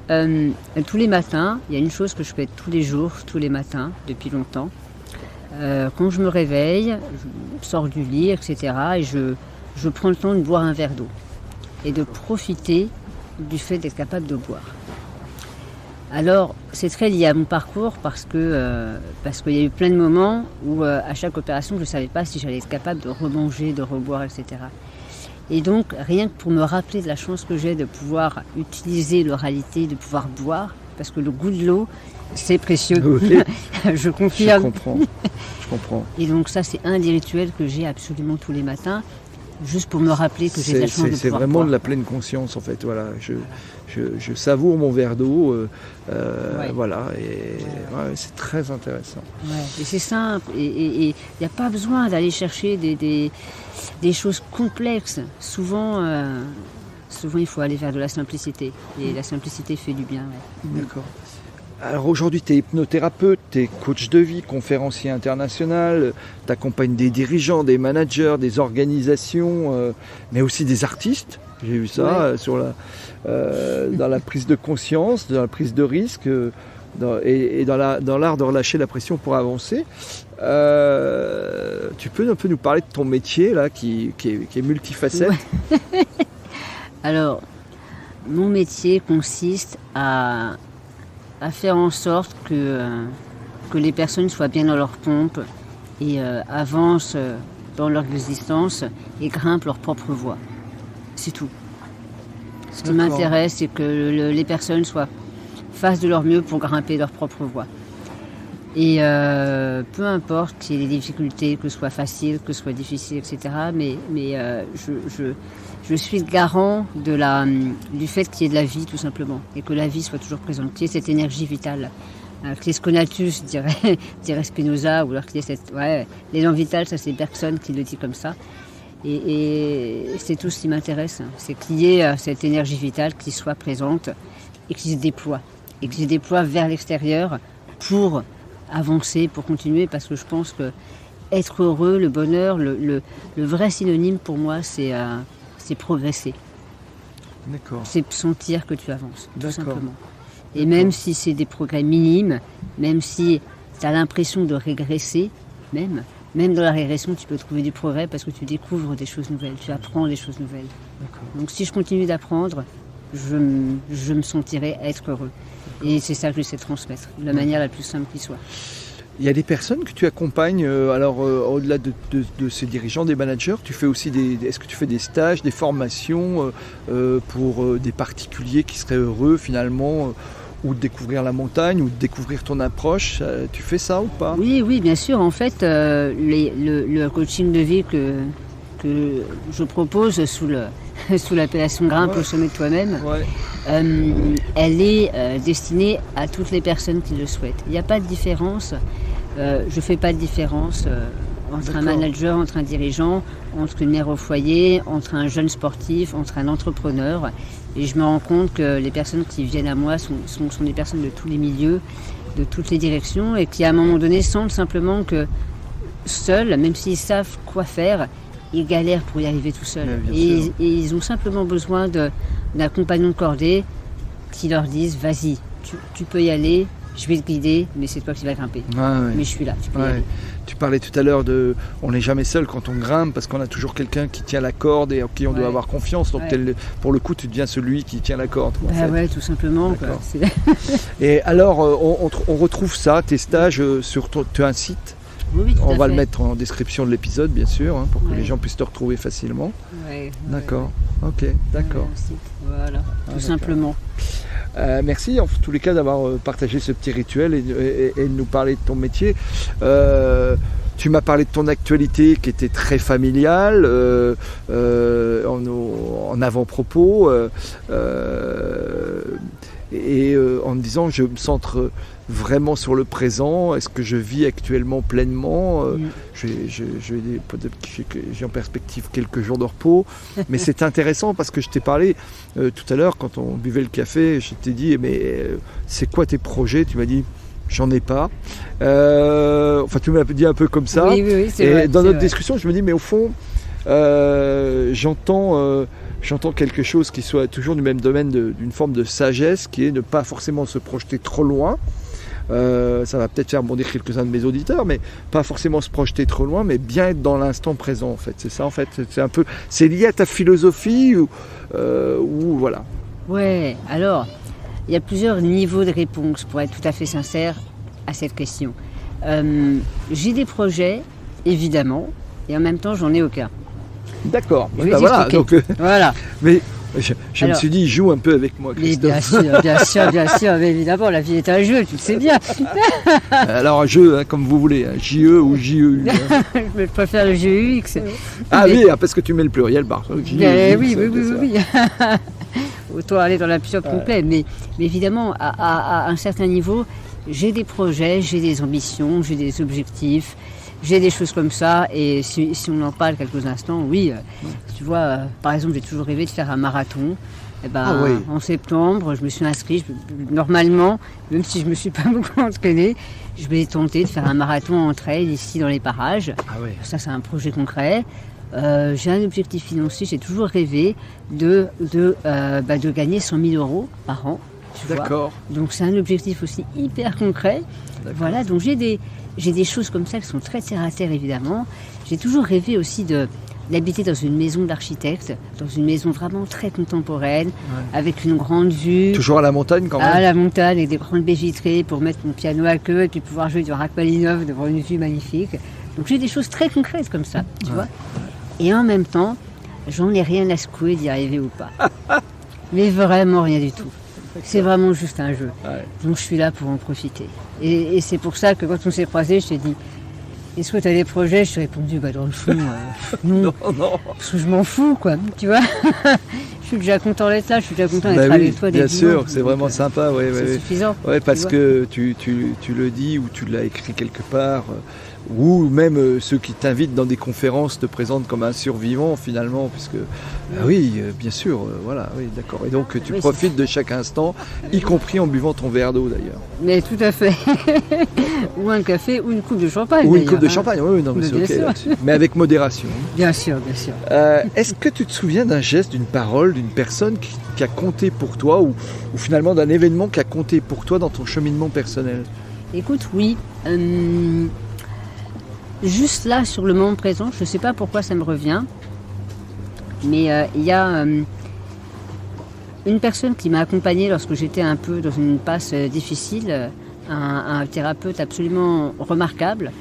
Tous les matins, il y a une chose que je fais tous les jours, tous les matins, depuis longtemps. Quand je me réveille, je sors du lit, etc. Et je prends le temps de boire un verre d'eau et de profiter du fait d'être capable de boire. Alors, c'est très lié à mon parcours parce qu'il y a eu plein de moments où, à chaque opération, je ne savais pas si j'allais être capable de remanger, de reboire, etc. Et donc, rien que pour me rappeler de la chance que j'ai de pouvoir utiliser l'oralité, de pouvoir boire, parce que le goût de l'eau, c'est précieux. Oui. Je confirme. Je comprends. Et donc ça, c'est un des rituels que j'ai absolument tous les matins, juste pour me rappeler que j'ai de la chance de pouvoir C'est vraiment boire. de la pleine conscience, en fait. Voilà, je savoure mon verre d'eau, voilà, et c'est très intéressant. Ouais, et c'est simple, et il n'y a pas besoin d'aller chercher des choses complexes. Souvent, il faut aller vers de la simplicité, et la simplicité fait du bien. Ouais. D'accord. Alors aujourd'hui, tu es hypnothérapeute, tu es coach de vie, conférencier international, tu accompagnes des dirigeants, des managers, des organisations, mais aussi des artistes. J'ai vu ça dans la prise de conscience, dans la prise de risque et dans l'art de relâcher la pression pour avancer. Tu peux un peu nous parler de ton métier là, qui est multifacette? Ouais. Alors, mon métier consiste à faire en sorte que les personnes soient bien dans leur pompe et avancent dans leur existence et grimpent leur propre voie. C'est tout. Ce qui m'intéresse, c'est que les personnes fassent de leur mieux pour grimper leur propre voie. Et peu importe qu'il y ait des difficultés, que ce soit facile, que ce soit difficile, etc. Mais je suis le garant du fait qu'il y ait de la vie, tout simplement. Et que la vie soit toujours présente, qu'il y ait cette énergie vitale. Qu'il y ait ce conatus, dirait Spinoza, ou alors qu'il y ait cette... Ouais, l'élan vital, ça c'est Bergson qui le dit comme ça. Et c'est tout ce qui m'intéresse. C'est qu'il y ait cette énergie vitale qui soit présente et qui se déploie. Et qui se déploie vers l'extérieur pour avancer, pour continuer, parce que je pense que être heureux, le bonheur, le vrai synonyme pour moi, c'est progresser. D'accord. C'est sentir que tu avances, tout D'accord. simplement. Et même si c'est des progrès minimes, même si tu as l'impression de régresser, même, même dans la régression, tu peux trouver du progrès parce que tu découvres des choses nouvelles, tu apprends des choses nouvelles. D'accord. Donc si je continue d'apprendre, je me sentirai être heureux. Et c'est ça que j'essaie de transmettre, de la manière la plus simple qui soit. Il y a des personnes que tu accompagnes, au-delà de ces dirigeants, des managers, tu fais aussi est-ce que tu fais des stages, des formations pour des particuliers qui seraient heureux finalement ou de découvrir la montagne, ou de découvrir ton approche, tu fais ça ou pas? Oui, bien sûr. En fait, le coaching de vie que je propose sous l'appellation Grimpe au sommet de toi-même, elle est destinée à toutes les personnes qui le souhaitent. Il n'y a pas de différence, je ne fais pas de différence entre un manager, entre un dirigeant, entre une mère au foyer, entre un jeune sportif, entre un entrepreneur. Et je me rends compte que les personnes qui viennent à moi sont des personnes de tous les milieux, de toutes les directions, et qui à un moment donné sentent simplement que seuls, même s'ils savent quoi faire, ils galèrent pour y arriver tout seuls. Et ils ont simplement besoin d'un compagnon de cordée qui leur dise « Vas-y, tu peux y aller, je vais te guider, mais c'est toi qui vas grimper. Mais je suis là, tu peux y aller. » Tu parlais tout à l'heure on n'est jamais seul quand on grimpe parce qu'on a toujours quelqu'un qui tient la corde et en qui on doit avoir confiance. Donc pour le coup, tu deviens celui qui tient la corde. Ouais, tout simplement. Quoi. Et alors, on retrouve ça, tes stages sur tu as un site. Oui, on va le mettre en description de l'épisode, bien sûr, pour que les gens puissent te retrouver facilement. D'accord. Ok, d'accord. Voilà, tout simplement. Merci en tous les cas d'avoir partagé ce petit rituel et de nous parler de ton métier. Tu m'as parlé de ton actualité qui était très familiale, en avant-propos, et en me disant je me centre vraiment sur le présent. Est-ce que je vis actuellement pleinement? J'ai en perspective quelques jours de repos, mais c'est intéressant parce que je t'ai parlé tout à l'heure quand on buvait le café, je t'ai dit mais c'est quoi tes projets? Tu m'as dit j'en ai pas. Enfin tu m'as dit un peu comme ça. Oui, c'est et vrai, dans notre discussion je me dis mais au fond j'entends quelque chose qui soit toujours du même domaine d'une forme de sagesse qui est ne pas forcément se projeter trop loin. Ça va peut-être faire bondir quelques-uns de mes auditeurs, mais pas forcément se projeter trop loin, mais bien être dans l'instant présent en fait. C'est ça en fait, c'est lié à ta philosophie ou voilà. Ouais, alors il y a plusieurs niveaux de réponse pour être tout à fait sincère à cette question. J'ai des projets, évidemment, et en même temps j'en ai aucun. D'accord. Voilà. Donc, voilà. Mais je me suis dit, joue un peu avec moi, Christophe. Bien sûr, mais évidemment, la vie est un jeu, tu le sais bien. Alors un jeu, comme vous voulez, JE ou JEU. Je préfère le GEX. Ah oui, parce que tu mets le pluriel par JEX. Oui. Autant aller dans l'absurde complet, mais évidemment, à un certain niveau, j'ai des projets, j'ai des ambitions, j'ai des objectifs. J'ai des choses comme ça, et si on en parle quelques instants, oui, tu vois, par exemple, j'ai toujours rêvé de faire un marathon. En septembre, je me suis inscrite. Normalement, même si je ne me suis pas beaucoup entraînée, je vais tenter de faire un marathon en trail ici dans les parages. Ça, c'est un projet concret. J'ai un objectif financier, j'ai toujours rêvé de gagner 100 000 euros par an. D'accord. Donc c'est un objectif aussi hyper concret. Voilà, donc j'ai des choses comme ça qui sont très terre à terre évidemment. J'ai toujours rêvé aussi d'habiter dans une maison d'architecte, dans une maison vraiment très contemporaine, avec une grande vue. Toujours à la montagne quand même? À la montagne, avec des grandes baies vitrées pour mettre mon piano à queue et puis pouvoir jouer du Rachmaninov devant une vue magnifique. Donc j'ai des choses très concrètes comme ça, tu vois. Et en même temps, j'en ai rien à secouer d'y arriver ou pas. Mais vraiment rien du tout. C'est vraiment juste un jeu. Donc je suis là pour en profiter. Et c'est pour ça que quand on s'est croisés, je t'ai dit, est-ce que tu as des projets? Je t'ai répondu, dans le fond, non. Parce que je m'en fous, quoi. Tu vois. Je suis déjà content d'être là, je suis déjà content d'être avec toi. Bien sûr, c'est vraiment sympa. C'est suffisant. Parce que tu le dis ou tu l'as écrit quelque part. Ou même ceux qui t'invitent dans des conférences te présentent comme un survivant finalement, puisque bien sûr, d'accord. Et donc tu profites de chaque instant, y compris en buvant ton verre d'eau d'ailleurs. Mais tout à fait. Ou un café ou une coupe de champagne. Ou une coupe de champagne, non, mais c'est ok là-dessus. Mais avec modération. Bien sûr. Est-ce que tu te souviens d'un geste, d'une parole, d'une personne qui a compté pour toi, ou finalement d'un événement qui a compté pour toi dans ton cheminement personnel? Écoute, oui. juste là, sur le moment présent, je ne sais pas pourquoi ça me revient, mais il y a une personne qui m'a accompagnée lorsque j'étais un peu dans une passe difficile, un thérapeute absolument remarquable,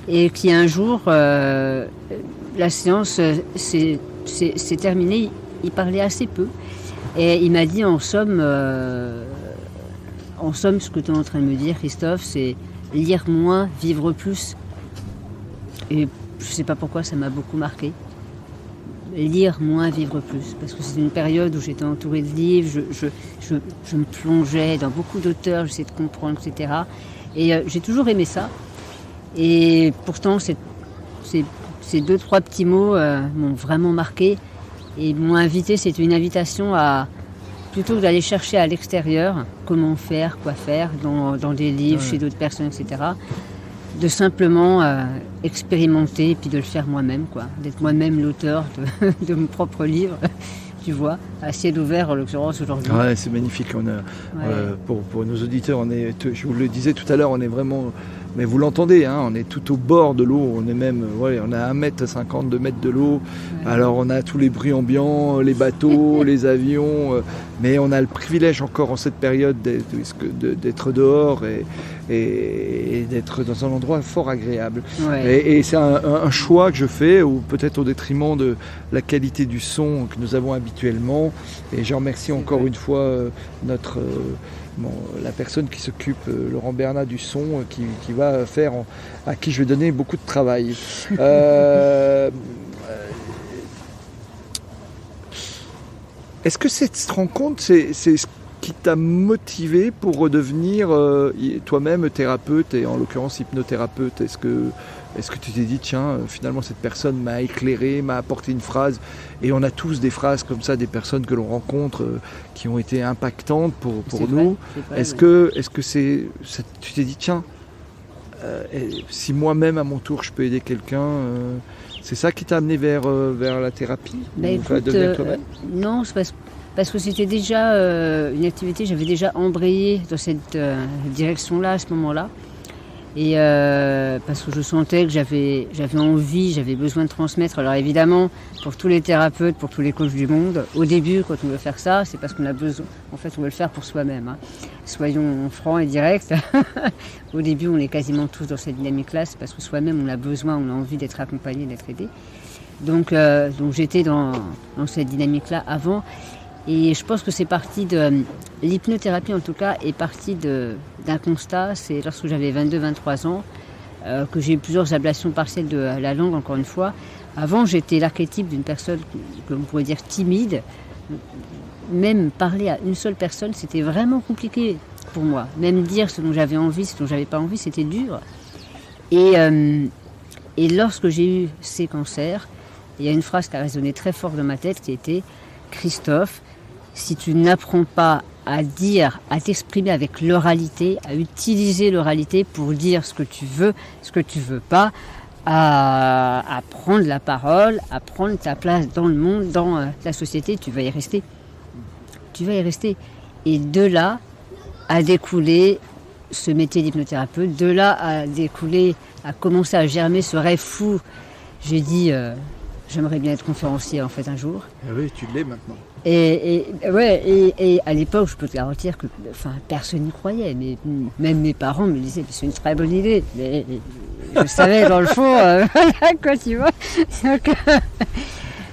et qui un jour, la séance s'est terminée, il parlait assez peu, et il m'a dit en somme, ce que tu es en train de me dire, Christophe, c'est lire moins, vivre plus. Et je ne sais pas pourquoi ça m'a beaucoup marqué. Lire moins, vivre plus. Parce que c'est une période où j'étais entourée de livres, je me plongeais dans beaucoup d'auteurs, j'essayais de comprendre, etc. Et j'ai toujours aimé ça. Et pourtant, ces 2-3 petits mots m'ont vraiment marqué et m'ont invité. C'était une invitation à, plutôt que d'aller chercher à l'extérieur comment faire, quoi faire, dans des livres, chez d'autres personnes, etc., de simplement expérimenter et puis de le faire moi-même, quoi. D'être moi-même l'auteur de mon propre livre, tu vois, à ciel ouvert en l'occurrence aujourd'hui. Ouais, c'est magnifique. Pour nos auditeurs, je vous le disais tout à l'heure, on est vraiment... Mais vous l'entendez, hein, on est tout au bord de l'eau, on est même, on a 1,50 m, 2 mètres de l'eau. Ouais. Alors on a tous les bruits ambiants, les bateaux, les avions, mais on a le privilège encore en cette période d'être dehors et d'être dans un endroit fort agréable. Ouais. Et c'est un choix que je fais, ou peut-être au détriment de la qualité du son que nous avons habituellement. Et je remercie encore une fois la personne qui s'occupe, Laurent Bernat, du son, qui va faire, à qui je vais donner beaucoup de travail. Est-ce que cette rencontre, c'est ce qui t'a motivé pour redevenir toi-même thérapeute, et en l'occurrence hypnothérapeute? Est-ce que tu t'es dit, tiens, finalement cette personne m'a éclairé, m'a apporté une phrase, et on a tous des phrases comme ça, des personnes que l'on rencontre qui ont été impactantes pour nous. Vrai, est-ce que tu t'es dit, tiens, si moi-même à mon tour je peux aider quelqu'un, c'est ça qui t'a amené vers la thérapie? Non, c'est parce que c'était déjà une activité, j'avais déjà embrayé dans cette direction-là à ce moment-là. Et parce que je sentais que j'avais envie, j'avais besoin de transmettre. Alors évidemment, pour tous les thérapeutes, pour tous les coachs du monde, au début, quand on veut faire ça, c'est parce qu'on a besoin. En fait, on veut le faire pour soi-même, hein. Soyons francs et directs. Au début, on est quasiment tous dans cette dynamique-là, c'est parce que soi-même, on a besoin, on a envie d'être accompagné, d'être aidé. Donc j'étais dans cette dynamique-là avant. Et je pense que c'est parti de l'hypnothérapie, en tout cas, est partie d'un constat. C'est lorsque j'avais 22-23 ans que j'ai eu plusieurs ablations partielles de la langue, encore une fois. Avant, j'étais l'archétype d'une personne que l'on pourrait dire timide. Même parler à une seule personne, c'était vraiment compliqué pour moi. Même dire ce dont j'avais envie, ce dont j'avais pas envie, c'était dur. Et lorsque j'ai eu ces cancers, il y a une phrase qui a résonné très fort dans ma tête qui était « Christophe, si tu n'apprends pas à dire, à t'exprimer avec l'oralité, à utiliser l'oralité pour dire ce que tu veux pas, à prendre la parole, à prendre ta place dans le monde, dans la société, tu vas y rester. Tu vas y rester. » Et de là a découlé ce métier d'hypnothérapeute, de là a découlé, a commencé à germer ce rêve fou. J'ai dit, j'aimerais bien être conférencier en fait un jour. Ah oui, tu l'es maintenant. Et à l'époque, je peux te garantir que personne n'y croyait. Mais même mes parents me disaient, c'est une très bonne idée. Mais je savais dans le fond, quoi, tu vois. Donc,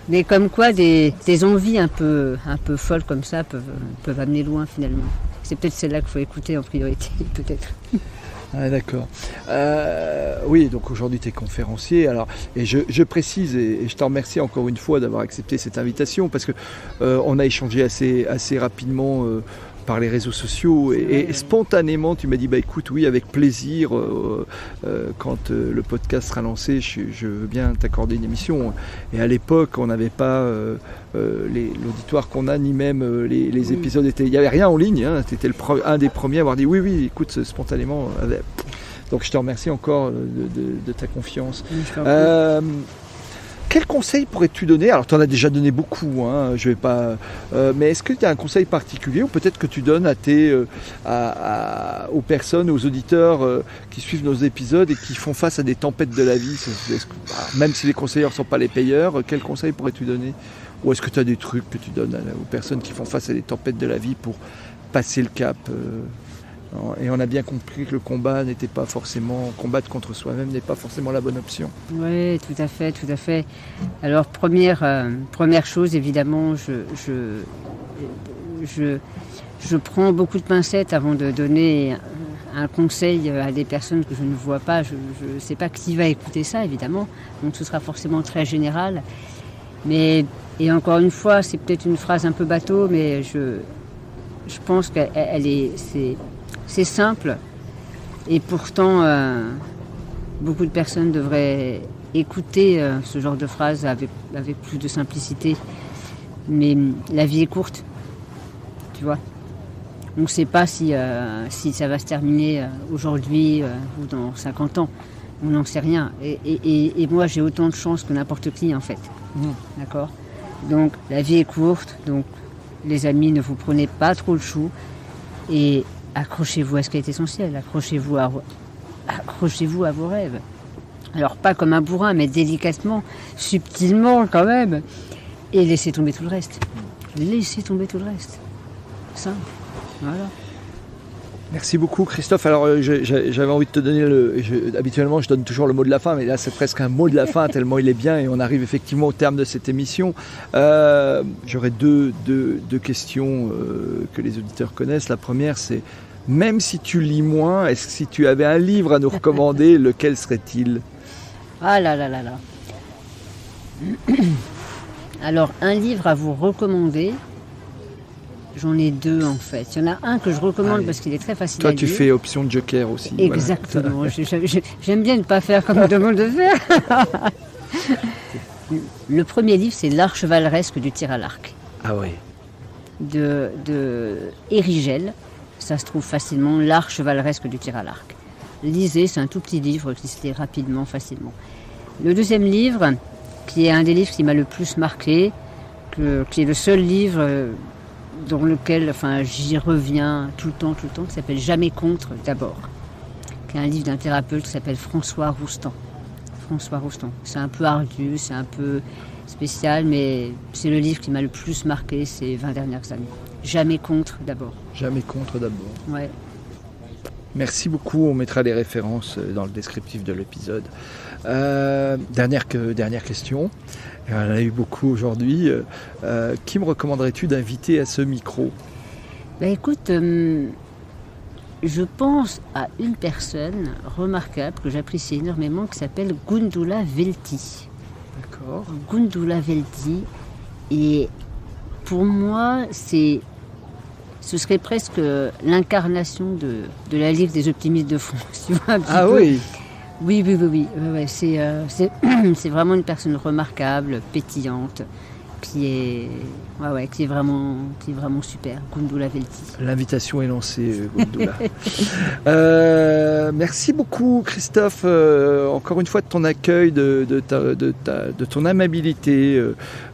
mais comme quoi, des envies un peu folles comme ça peuvent amener loin finalement. C'est peut-être celle-là qu'il faut écouter en priorité, peut-être. Ah, d'accord. Oui, donc aujourd'hui tu es conférencier. Alors, et je précise, et je te remercie encore une fois d'avoir accepté cette invitation, parce que on a échangé assez rapidement par les réseaux sociaux, et spontanément tu m'as dit écoute, oui, avec plaisir, quand le podcast sera lancé, je veux bien t'accorder une émission. Et à l'époque on n'avait pas l'auditoire qu'on a, ni même les épisodes il n'y avait rien en ligne, hein. Tu étais un des premiers à avoir dit oui, écoute, spontanément. Donc je te remercie encore de ta confiance. quel conseil pourrais-tu donner? Alors, tu en as déjà donné beaucoup, hein, je vais pas. Mais est-ce que tu as un conseil particulier ou peut-être que tu donnes aux personnes, aux auditeurs qui suivent nos épisodes et qui font face à des tempêtes de la vie, même si les conseilleurs ne sont pas les payeurs, quel conseil pourrais-tu donner? Ou est-ce que tu as des trucs que tu donnes aux personnes qui font face à des tempêtes de la vie pour passer le cap et on a bien compris que le combat n'était pas forcément, combattre contre soi-même n'est pas forcément la bonne option. Oui, tout à fait, tout à fait. Alors première chose, évidemment, je prends beaucoup de pincettes avant de donner un conseil à des personnes que je ne vois pas. Je ne sais pas qui va écouter ça, évidemment, donc ce sera forcément très général. Mais, et encore une fois, c'est peut-être une phrase un peu bateau, mais je pense c'est simple et pourtant beaucoup de personnes devraient écouter ce genre de phrase avec plus de simplicité. Mais la vie est courte, tu vois. On ne sait pas si ça va se terminer aujourd'hui ou dans 50 ans. On n'en sait rien. Et moi, j'ai autant de chance que n'importe qui, en fait. D'accord ? Donc, la vie est courte. Donc, les amis, ne vous prenez pas trop le chou. Et accrochez-vous à ce qui est essentiel. Accrochez-vous à vos rêves. Alors, pas comme un bourrin, mais délicatement, subtilement quand même. Et laissez tomber tout le reste. Laissez tomber tout le reste. Simple. Voilà. Merci beaucoup Christophe. Alors j'avais envie de te donner habituellement je donne toujours le mot de la fin, mais là c'est presque un mot de la fin tellement il est bien et on arrive effectivement au terme de cette émission. J'aurais deux questions que les auditeurs connaissent. La première c'est, même si tu lis moins, est-ce que si tu avais un livre à nous recommander, lequel serait-il? Ah là là là là. Alors un livre à vous recommander. J'en ai deux en fait. Il y en a un que je recommande parce qu'il est très facile à lire. Toi, tu fais option de joker aussi. Exactement. Voilà. J'aime bien ne pas faire comme on me demande de faire. Le premier livre, c'est L'art chevaleresque du tir à l'arc. Ah oui. De Érigel. Ça se trouve facilement, L'art chevaleresque du tir à l'arc. Lisez, c'est un tout petit livre qui se lit rapidement, facilement. Le deuxième livre, qui est un des livres qui m'a le plus marqué, qui est le seul livre dans lequel j'y reviens tout le temps, qui s'appelle Jamais contre d'abord, qui est un livre d'un thérapeute qui s'appelle François Roustan. C'est un peu ardu, c'est un peu spécial, mais c'est le livre qui m'a le plus marqué ces 20 dernières années. Jamais contre d'abord. Jamais contre d'abord. Ouais. Merci beaucoup, on mettra les références dans le descriptif de l'épisode. Dernière question, on en a eu beaucoup aujourd'hui. Qui me recommanderais-tu d'inviter à ce micro? Écoute, je pense à une personne remarquable que j'apprécie énormément qui s'appelle Gundula Velti. D'accord. Gundula Velti, et pour moi ce serait presque l'incarnation de la Ligue des optimistes de France. Tu vois, un petit peu. Oui. Oui. Ouais, c'est vraiment une personne remarquable, pétillante, qui est vraiment super. Gundula Velti. L'invitation est lancée, Gundula. Merci beaucoup, Christophe, encore une fois de ton accueil, de ton amabilité.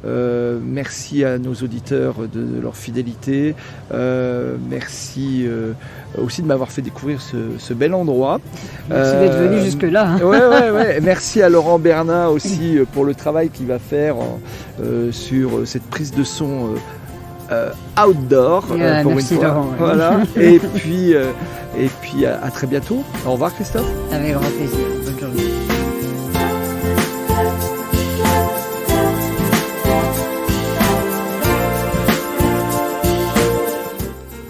Merci à nos auditeurs de leur fidélité. Merci aussi de m'avoir fait découvrir ce bel endroit. Merci d'être venu jusque-là. Hein. Ouais. Merci à Laurent Bernat aussi pour le travail qu'il va faire sur cette prise de son outdoor. Pour merci une fois. Laurent. Ouais. Voilà. Et puis à très bientôt. Au revoir Christophe. Avec grand plaisir. Bonne journée.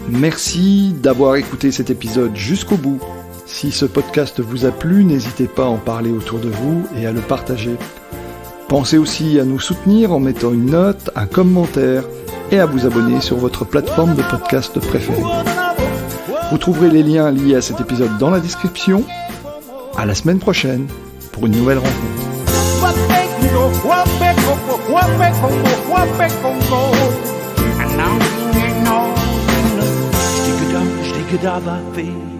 Merci d'avoir écouté cet épisode jusqu'au bout. Si ce podcast vous a plu, n'hésitez pas à en parler autour de vous et à le partager. Pensez aussi à nous soutenir en mettant une note, un commentaire et à vous abonner sur votre plateforme de podcast préférée. Vous trouverez les liens liés à cet épisode dans la description. À la semaine prochaine pour une nouvelle rencontre. Stick it up, I feel.